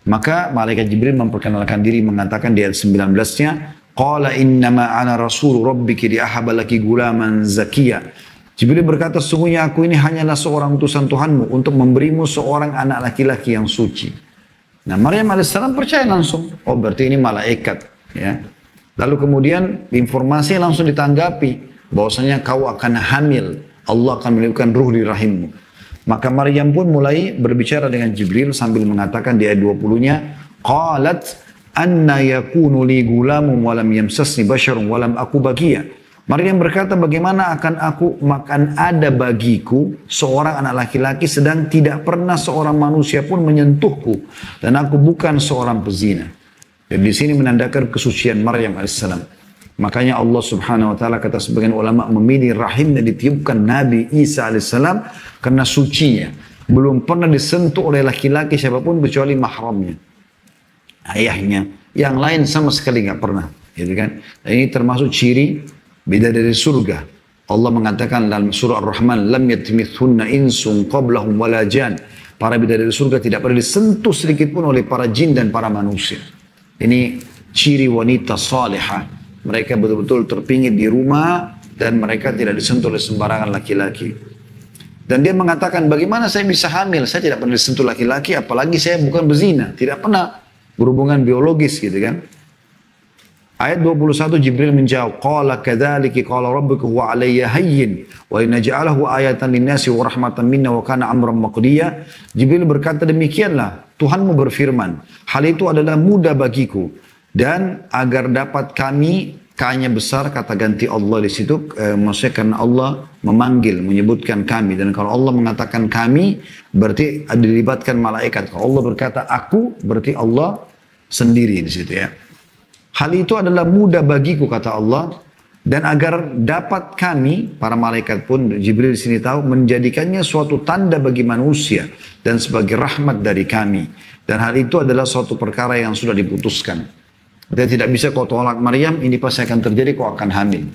Maka malaikat Jibril memperkenalkan diri, mengatakan di ayat 19-nya, qala innama ana rasul rabbiki liahaba laki gulaman zakiyya. Jibril berkata, sesungguhnya aku ini hanyalah seorang utusan Tuhanmu untuk memberimu seorang anak laki-laki yang suci. Nah, Maryam alaihissalam percaya langsung. Oh, berarti ini malaikat, ya. Lalu kemudian informasi langsung ditanggapi bahwasanya kau akan hamil. Allah akan meniupkan ruh di rahimmu. Maka Maryam pun mulai berbicara dengan Jibril sambil mengatakan di ayat 20-nya, qalat anna yakunu li gulamun wa lam yamsasni basharun wa lam aku baghiya. Maryam berkata, bagaimana akan ada bagiku seorang anak laki-laki sedang tidak pernah seorang manusia pun menyentuhku dan aku bukan seorang pezina. Dan di sini menandakan kesucian Maryam alaihissalam. Makanya Allah Subhanahu wa taala, kata sebagian ulama, memilih rahimnya ditiupkan Nabi Isa alaihissalam karena sucinya. Belum pernah disentuh oleh laki-laki siapapun kecuali mahramnya, ayahnya. Yang lain sama sekali nggak pernah, gitu kan? Dan ini termasuk ciri bidadari surga. Allah mengatakan dalam surah Ar-Rahman, lam yatimithunna insun qablahum wala jan. Para bidadari surga tidak pernah disentuh sedikit pun oleh para jin dan para manusia. Ini ciri wanita salihah. Mereka betul-betul terpingit di rumah dan mereka tidak disentuh oleh sembarangan laki-laki. Dan dia mengatakan, bagaimana saya bisa hamil? Saya tidak pernah disentuh laki-laki, apalagi saya bukan berzina. Tidak pernah berhubungan biologis gitu kan. Ayat 21 Jibril menjawab, qala kadzalika qala rabbuka huwa alayya hayyin wa linaj'alahu ayatan lin-nasi wa rahmatan minna wa kana amran maqdiya. Jibril berkata, demikianlah Tuhanmu berfirman, hal itu adalah mudah bagiku. Dan agar dapat kami, K-nya besar, kata ganti Allah di situ, maksudnya karena Allah memanggil, menyebutkan kami. Dan kalau Allah mengatakan kami, berarti dilibatkan malaikat. Kalau Allah berkata aku, berarti Allah sendiri di situ ya. Hal itu adalah mudah bagiku, kata Allah. Dan agar dapat kami, para malaikat pun, Jibril di sini tahu, menjadikannya suatu tanda bagi manusia dan sebagai rahmat dari kami. Dan hal itu adalah suatu perkara yang sudah diputuskan. Dia tidak bisa kau tolak Maryam, ini pasti akan terjadi, kau akan hamil.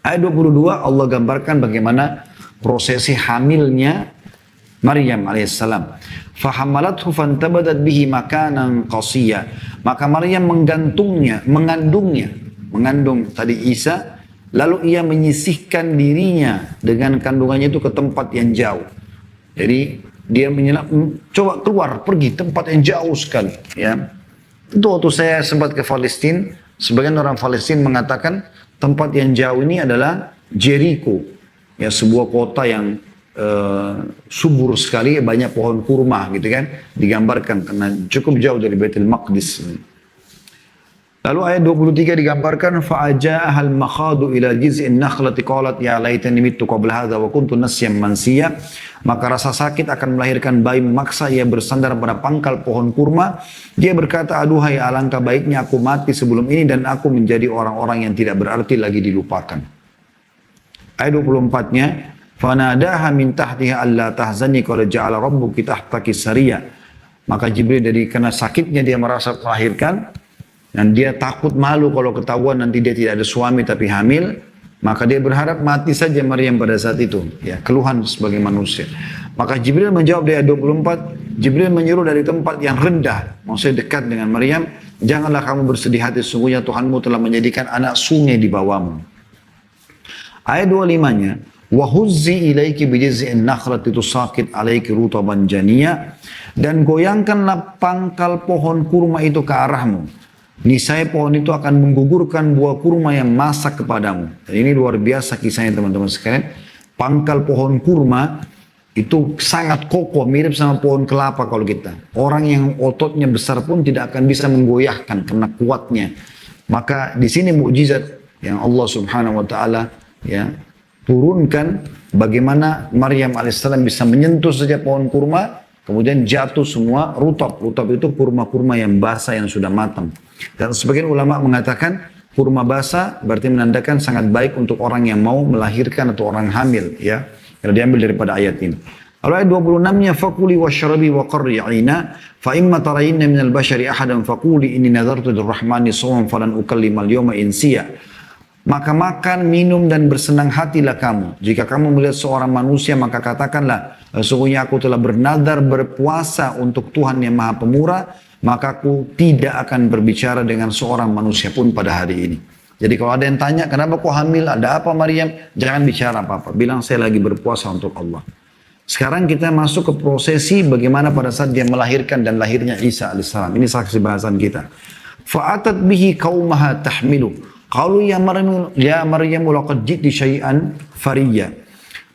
Ayat 22 Allah gambarkan bagaimana prosesi hamilnya Maryam alaihissalam. Fahamalathu fantabadat bihi makanan qasiyya. Maka Maryam mengandung tadi Isa, lalu ia menyisihkan dirinya dengan kandungannya itu ke tempat yang jauh. Jadi dia menyelam, coba keluar, pergi tempat yang jauh sekali. Ya. Itu waktu saya sempat ke Palestina, sebagian orang Palestina mengatakan tempat yang jauh ini adalah Jericho, ya sebuah kota yang subur sekali, banyak pohon kurma gitu kan, digambarkan karena cukup jauh dari Baitul Maqdis. Lalu ayat 23 digambarkan fa'aja'ahal makhadu ila jiz'in nakhlati qalat ya laitani mittu qabla hadza wa kuntu nasyan mansiya. Maka rasa sakit akan melahirkan bayi memaksa ia bersandar pada pangkal pohon kurma. Dia berkata, aduhai alangkah baiknya aku mati sebelum ini dan aku menjadi orang-orang yang tidak berarti lagi dilupakan. Ayat 24-nya fanadaha min tahtiha alla tahzani qad ja'ala rabbuki tahtaki sariya. Maka Jibril karena sakitnya dia merasa melahirkan dan dia takut malu kalau ketahuan nanti dia tidak ada suami tapi hamil, maka dia berharap mati saja Maryam pada saat itu, ya keluhan sebagai manusia. Maka Jibril menjawab di ayat 24, Jibril menyuruh dari tempat yang rendah, maksudnya dekat dengan Maryam, janganlah kamu bersedih hati, sungguhnya Tuhanmu telah menjadikan anak sungai di bawahmu. Ayat 25-nya وَهُزِّ إِلَيْكِ بِجِزِّئِ النَّخْلَةِ تُسَاقِطْ عَلَيْكِ رُطَبًا جَنِيًّا. Dan goyangkanlah pangkal pohon kurma itu ke arahmu. Niscaya pohon itu akan menggugurkan buah kurma yang masak kepadamu. Dan ini luar biasa kisahnya teman-teman sekalian. Pangkal pohon kurma itu sangat kokoh, mirip sama pohon kelapa kalau kita. Orang yang ototnya besar pun tidak akan bisa menggoyahkan karena kuatnya. Maka di sini mukjizat yang Allah Subhanahu wa taala ya turunkan bagaimana Maryam alaihissalam bisa menyentuh saja pohon kurma, kemudian jatuh semua rutab. Rutab itu kurma-kurma yang basah yang sudah matang. Dan sebagian ulama mengatakan kurma basah berarti menandakan sangat baik untuk orang yang mau melahirkan atau orang hamil, ya. Kalau diambil daripada ayat ini. Lalu ayat 26-nya fakuli washrabi wa qarri 'aina fa imma tarayinna minal bashari ahadan faquli inni nadartu lirrahmani shawman falan ukallimal yawma insiya. Maka makan, minum dan bersenang hatilah kamu. Jika kamu melihat seorang manusia maka katakanlah, sesungguhnya aku telah bernadar berpuasa untuk Tuhan yang Maha Pemurah, maka aku tidak akan berbicara dengan seorang manusia pun pada hari ini. Jadi kalau ada yang tanya, kenapa kau hamil, ada apa Maryam? Jangan bicara apa-apa. Bilang saya lagi berpuasa untuk Allah. Sekarang kita masuk ke prosesi bagaimana pada saat dia melahirkan dan lahirnya Isa alaihissalam. Ini saksi bahasan kita. Fa'atat bihi qaumaha tahmilu. Qalu ya Maryam laqad ji'ti syai'an fariyya.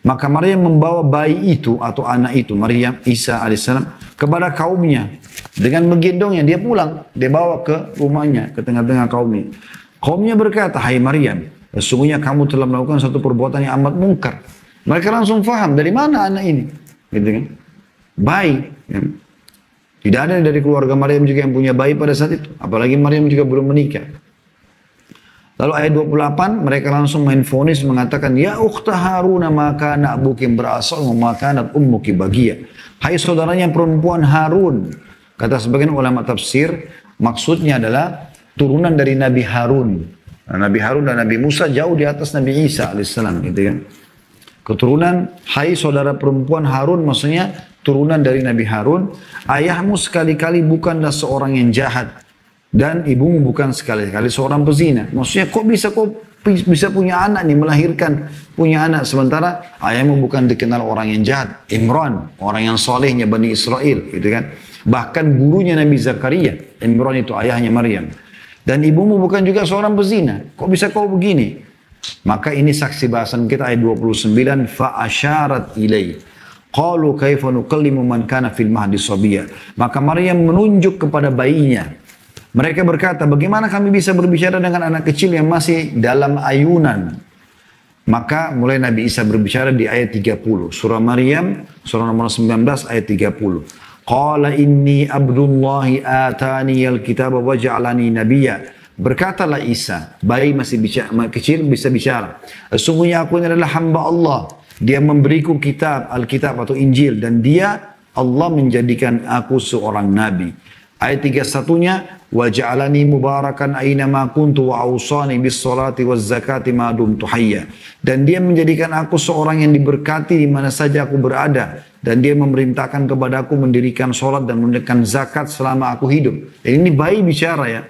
Maka Maryam membawa bayi itu atau anak itu, Maryam Isa alaihissalam, kepada kaumnya dengan menggendongnya. Dia pulang, dia bawa ke rumahnya, ke tengah-tengah kaumnya. Kaumnya berkata, hai Maryam, sesungguhnya kamu telah melakukan satu perbuatan yang amat mungkar. Mereka langsung faham dari mana anak ini, gitu kan? Bayi. Ya. Tidak ada dari keluarga Maryam juga yang punya bayi pada saat itu, apalagi Maryam juga belum menikah. Lalu ayat 28 mereka langsung main vonis mengatakan, ya ukhta Harun maka na'buki berasal maka nat ummuki bagia. Hai saudaranya perempuan Harun. Kata sebagian ulama tafsir maksudnya adalah turunan dari Nabi Harun. Nah, Nabi Harun dan Nabi Musa jauh di atas Nabi Isa alaihissalam, gitu kan. Keturunan, hai saudara perempuan Harun, maksudnya turunan dari Nabi Harun. Ayahmu sekali-kali bukanlah seorang yang jahat dan ibumu bukan sekali-kali seorang pezina. Maksudnya kok bisa punya anak nih, melahirkan punya anak sementara ayahmu bukan dikenal orang yang jahat. Imran, orang yang solehnya Bani Israel, gitu kan. Bahkan gurunya Nabi Zakaria, Imran itu ayahnya Maryam. Dan ibumu bukan juga seorang pezina. Kok bisa kau begini? Maka ini saksi bahasan kita ayat 29, fa asyarat ilai. Qalu kaifa nukallimu man kana fil mahdi sabiyya. Maka Maryam menunjuk kepada bayinya. Mereka berkata, bagaimana kami bisa berbicara dengan anak kecil yang masih dalam ayunan? Maka mulai Nabi Isa berbicara di ayat 30. Surah Maryam, surah nomor 19 ayat 30. Qala inni abdullahi atani al-kitaba wa ja'alani nabiyya. Berkatalah Isa, bayi masih kecil bisa bicara. Sesungguhnya aku ini adalah hamba Allah. Dia memberiku kitab, Alkitab atau Injil. Dan dia, Allah menjadikan aku seorang nabi. Ayat 31-nya, wa ja'alani mubarakan aina ma kuntu wa awsani bis salati waz zakati ma dumtu hayya. Dan dia menjadikan aku seorang yang diberkati di mana saja aku berada, dan dia memerintahkan kepadaku mendirikan salat dan menunaikan zakat selama aku hidup. Dan ini bayi bicara ya.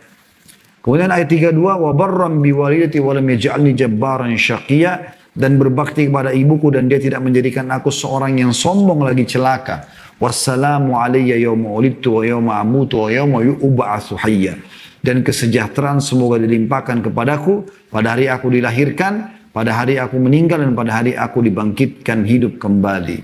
Kemudian ayat 32, wa barram bi walidati wa lam yaj'alni jabbaran syaqiyya, dan berbakti kepada ibuku dan dia tidak menjadikan aku seorang yang sombong lagi celaka. Wassalamu alayya yawma ulidtu wa yawma amutu wa yawma yub'atsu hayya. Dan kesejahteraan semoga dilimpahkan kepadaku pada hari aku dilahirkan, pada hari aku meninggal, dan pada hari aku dibangkitkan hidup kembali.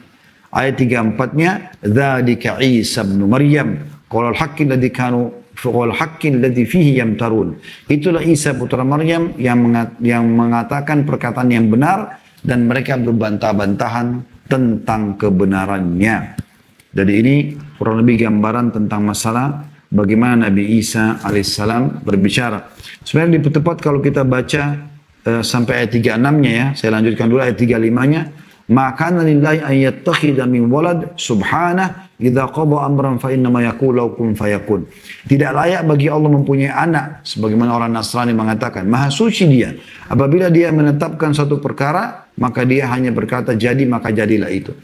Ayat 34-nya, dzalika Isa bin Maryam qaulul haqqi alladzi kanu qaulul haqqi alladzi fihi yamtarun. Itulah Isa putra Maryam yang mengatakan perkataan yang benar dan mereka berbantah-bantahan tentang kebenarannya. Jadi ini kurang lebih gambaran tentang masalah bagaimana Nabi Isa alaihissalam berbicara. Sebenarnya di tepat kalau kita baca sampai ayat 36-nya ya, saya lanjutkan dulu ayat 35-nya. Maka lillahi an yattakhidha min walad subhanah idza qada amran fa innama yaqulu kun fayakun. Tidak layak bagi Allah mempunyai anak sebagaimana orang Nasrani mengatakan. Maha suci Dia. Apabila Dia menetapkan suatu perkara, maka Dia hanya berkata jadi, maka jadilah itu.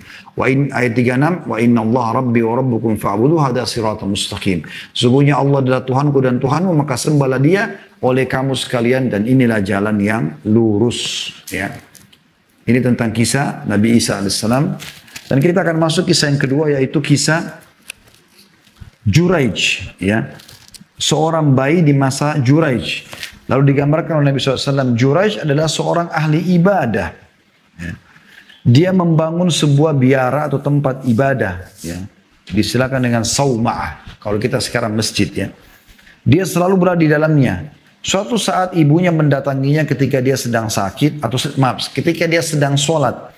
Ayat 36, wa inna Allah rabbi wa rabbukum fa'budu hadha siratal mustaqim. Sesungguhnya Allah adalah Tuhanku dan Tuhanmu, maka sembahlah Dia oleh kamu sekalian, dan inilah jalan yang lurus. Ya. Ini tentang kisah Nabi Isa alaihissalam. Dan kita akan masuk kisah yang kedua, yaitu kisah Juraij. Ya. Seorang bayi di masa Juraij. Lalu digambarkan oleh Nabi SAW, Juraij adalah seorang ahli ibadah. Ya. Dia membangun sebuah biara atau tempat ibadah. Ya. Disilakan dengan sauma'ah. Kalau kita sekarang masjid ya. Dia selalu berada di dalamnya. Suatu saat ibunya mendatanginya ketika dia sedang sakit, atau ketika dia sedang sholat.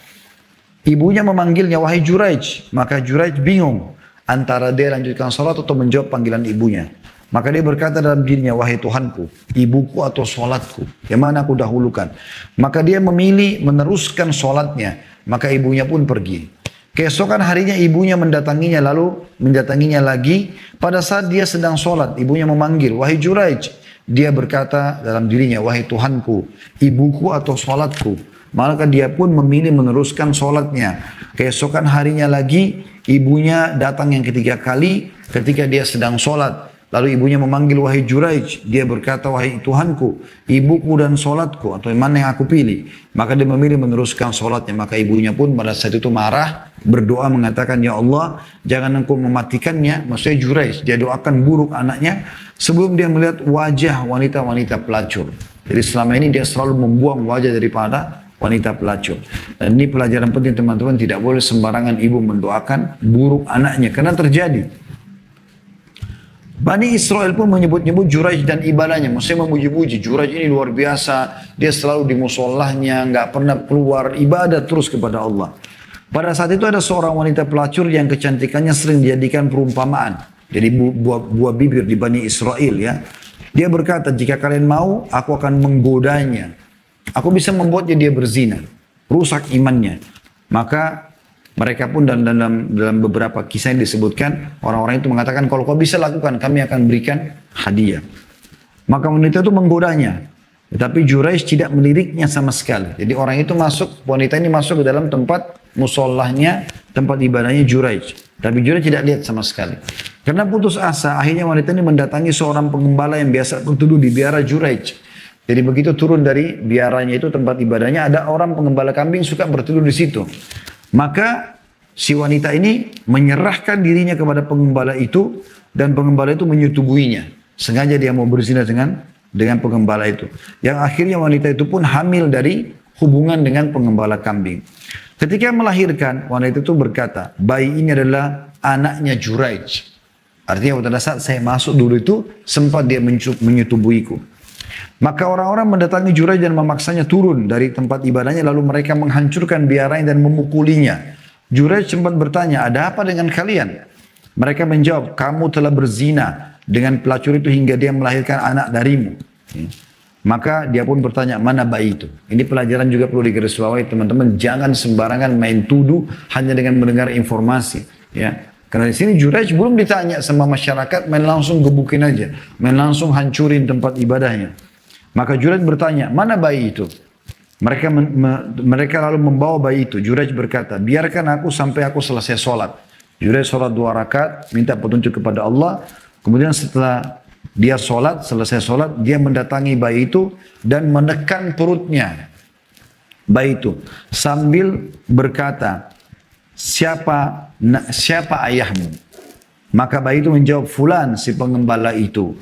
Ibunya memanggilnya, wahai Juraij. Maka Juraij bingung antara dia lanjutkan sholat atau menjawab panggilan ibunya. Maka dia berkata dalam dirinya, wahai Tuhanku, ibuku atau sholatku, yang mana aku dahulukan. Maka dia memilih meneruskan sholatnya. Maka ibunya pun pergi. Keesokan harinya ibunya mendatanginya, lalu mendatanginya lagi. Pada saat dia sedang sholat, ibunya memanggil, wahai Juraij. Dia berkata dalam dirinya, wahai Tuhanku, ibuku atau sholatku. Maka dia pun memilih meneruskan sholatnya. Keesokan harinya lagi, ibunya datang yang ketiga kali ketika dia sedang sholat. Lalu ibunya memanggil, wahai Juraij. Dia berkata, wahai Tuhanku, ibuku dan sholatku, atau mana yang aku pilih. Maka dia memilih meneruskan sholatnya. Maka ibunya pun pada saat itu marah, berdoa mengatakan, ya Allah, jangan engkau mematikannya. Maksudnya Juraij, dia doakan buruk anaknya sebelum dia melihat wajah wanita-wanita pelacur. Jadi selama ini dia selalu membuang wajah daripada wanita pelacur. Dan ini pelajaran penting teman-teman, tidak boleh sembarangan ibu mendoakan buruk anaknya. Karena terjadi. Bani Israel pun menyebut-nyebut Juraij dan ibadahnya. Maksudnya memuji-puji. Juraij ini luar biasa. Dia selalu di musallahnya, nggak pernah keluar, ibadah terus kepada Allah. Pada saat itu ada seorang wanita pelacur yang kecantikannya sering dijadikan perumpamaan. Jadi buah bibir di Bani Israel ya. Dia berkata, jika kalian mau, aku akan menggodanya. Aku bisa membuatnya dia berzina. Rusak imannya. Maka mereka pun dalam beberapa kisah yang disebutkan, orang-orang itu mengatakan, kalau kau bisa lakukan, kami akan berikan hadiah. Maka wanita itu menggodanya. Tetapi Juraij tidak meliriknya sama sekali. Jadi orang itu wanita ini masuk ke dalam tempat musallahnya, tempat ibadahnya Juraij. Tapi Juraij tidak lihat sama sekali. Karena putus asa, akhirnya wanita ini mendatangi seorang pengembala yang biasa berteduh di biara Juraij. Jadi begitu turun dari biaranya itu, tempat ibadahnya, ada orang pengembala kambing suka berteduh di situ. Maka si wanita ini menyerahkan dirinya kepada pengembala itu, dan pengembala itu menyetubuinya. Sengaja dia mau berzina dengan pengembala itu. Yang akhirnya wanita itu pun hamil dari hubungan dengan pengembala kambing. Ketika melahirkan, wanita itu berkata, bayi ini adalah anaknya Juraij. Artinya pada saat saya masuk dulu itu, sempat dia menyetubuiku. Maka orang-orang mendatangi Juraij dan memaksanya turun dari tempat ibadahnya, lalu mereka menghancurkan biaranya dan memukulinya. Juraij sempat bertanya, ada apa dengan kalian? Mereka menjawab, kamu telah berzina dengan pelacur itu hingga dia melahirkan anak darimu. Maka dia pun bertanya, mana bayi itu? Ini pelajaran juga perlu digarisbawahi teman-teman, jangan sembarangan main tuduh hanya dengan mendengar informasi. Ya. Karena di sini Juraij belum ditanya sama masyarakat, main langsung gebukin aja, main langsung hancurin tempat ibadahnya. Maka Juraij bertanya, mana bayi itu? Mereka lalu membawa bayi itu. Juraij berkata, biarkan aku sampai aku selesai sholat. Juraij sholat 2 rakaat, minta petunjuk kepada Allah. Kemudian setelah dia sholat, selesai sholat, dia mendatangi bayi itu dan menekan perutnya bayi itu sambil berkata, siapa ayahmu? Maka bayi itu menjawab, fulan, si pengembala itu.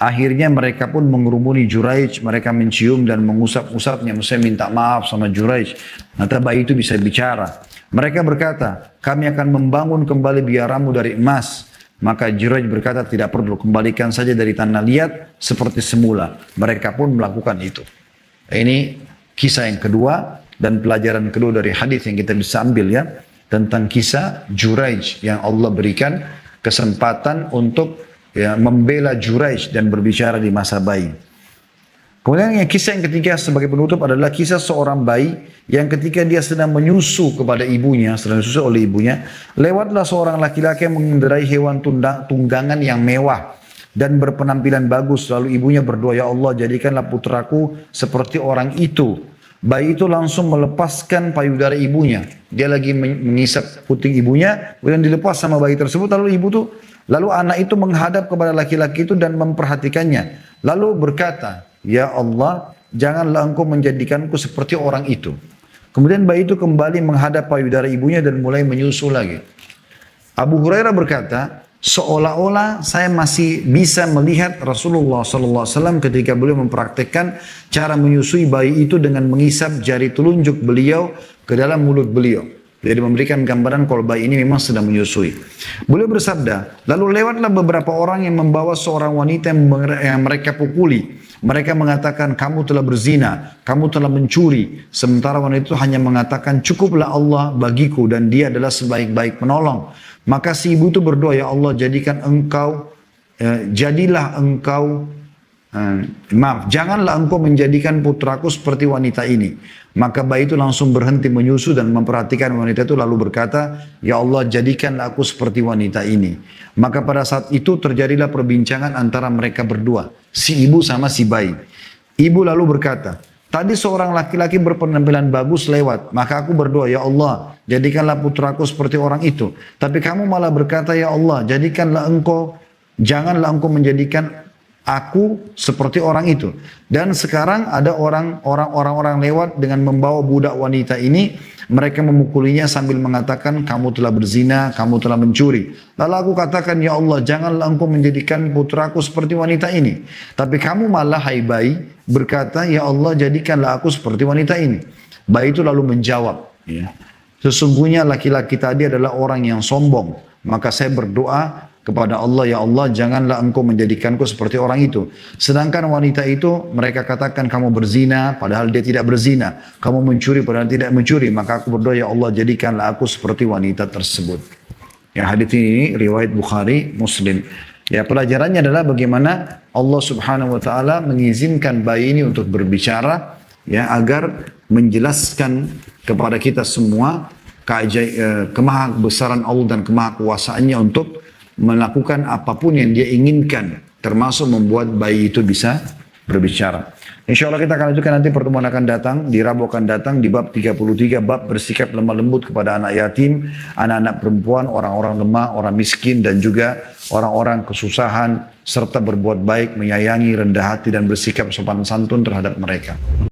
Akhirnya mereka pun mengerumuni Juraij, mereka mencium dan mengusap-usapnya, maksudnya minta maaf sama Juraij. Nanti bayi itu bisa bicara. Mereka berkata, kami akan membangun kembali biaramu dari emas. Maka Juraij berkata, tidak perlu, kembalikan saja dari tanah liat seperti semula. Mereka pun melakukan itu. Ini kisah yang kedua dan pelajaran kedua dari hadis yang kita bisa ambil ya, tentang kisah Juraij yang Allah berikan kesempatan untuk ya, membela Juraij dan berbicara di masa bayi. Kemudian kisah yang ketiga sebagai penutup adalah kisah seorang bayi yang ketika dia sedang menyusu kepada ibunya, sedang disusu oleh ibunya, lewatlah seorang laki-laki yang mengendarai hewan tunggangan yang mewah dan berpenampilan bagus. Lalu ibunya berdoa, ya Allah jadikanlah putraku seperti orang itu. Bayi itu langsung melepaskan payudara ibunya. Dia lagi mengisap puting ibunya, kemudian dilepas sama bayi tersebut. Lalu anak itu menghadap kepada laki-laki itu dan memperhatikannya. Lalu berkata, ya Allah, janganlah engkau menjadikanku seperti orang itu. Kemudian bayi itu kembali menghadap payudara ibunya dan mulai menyusu lagi. Abu Hurairah berkata, seolah-olah saya masih bisa melihat Rasulullah SAW ketika beliau mempraktekkan cara menyusui bayi itu dengan mengisap jari telunjuk beliau ke dalam mulut beliau. Jadi memberikan gambaran kalau bayi ini memang sedang menyusui. Beliau bersabda, lalu lewatlah beberapa orang yang membawa seorang wanita yang mereka pukuli. Mereka mengatakan, kamu telah berzina, kamu telah mencuri. Sementara wanita itu hanya mengatakan, cukuplah Allah bagiku dan dia adalah sebaik-baik penolong. Maka si ibu itu berdoa, ya Allah janganlah engkau menjadikan putraku seperti wanita ini. Maka bayi itu langsung berhenti menyusu dan memperhatikan wanita itu lalu berkata, ya Allah jadikanlah aku seperti wanita ini. Maka pada saat itu terjadilah perbincangan antara mereka berdua, si ibu sama si bayi. Ibu lalu berkata, tadi seorang laki-laki berpenampilan bagus lewat, maka aku berdoa, ya Allah jadikanlah putraku seperti orang itu. Tapi kamu malah berkata, ya Allah janganlah engkau menjadikan aku seperti orang itu. Dan sekarang ada orang-orang lewat dengan membawa budak wanita ini. Mereka memukulinya sambil mengatakan, kamu telah berzina, kamu telah mencuri. Lalu aku katakan, ya Allah janganlah engkau menjadikan putraku seperti wanita ini. Tapi kamu malah, hai bayi, berkata, ya Allah jadikanlah aku seperti wanita ini. Bayi itu lalu menjawab, ya, sesungguhnya laki-laki tadi adalah orang yang sombong. Maka saya berdoa kepada Allah, ya Allah janganlah engkau menjadikanku seperti orang itu. Sedangkan wanita itu mereka katakan, kamu berzina padahal dia tidak berzina, kamu mencuri padahal tidak mencuri. Maka aku berdoa, ya Allah jadikanlah aku seperti wanita tersebut. Ya, hadits ini riwayat Bukhari, Muslim. Ya, pelajarannya adalah bagaimana Allah Subhanahu wa taala mengizinkan bayi ini untuk berbicara, ya, agar menjelaskan kepada kita semua kemahabesaran Allah dan kemahakuasaannya untuk melakukan apapun yang dia inginkan, termasuk membuat bayi itu bisa berbicara. Insya Allah kita akan lanjutkan nanti, pertemuan akan datang, di Rabu akan datang di bab 33, bab bersikap lemah lembut kepada anak yatim, anak-anak perempuan, orang-orang lemah, orang miskin, dan juga orang-orang kesusahan, serta berbuat baik, menyayangi, rendah hati, dan bersikap sopan santun terhadap mereka.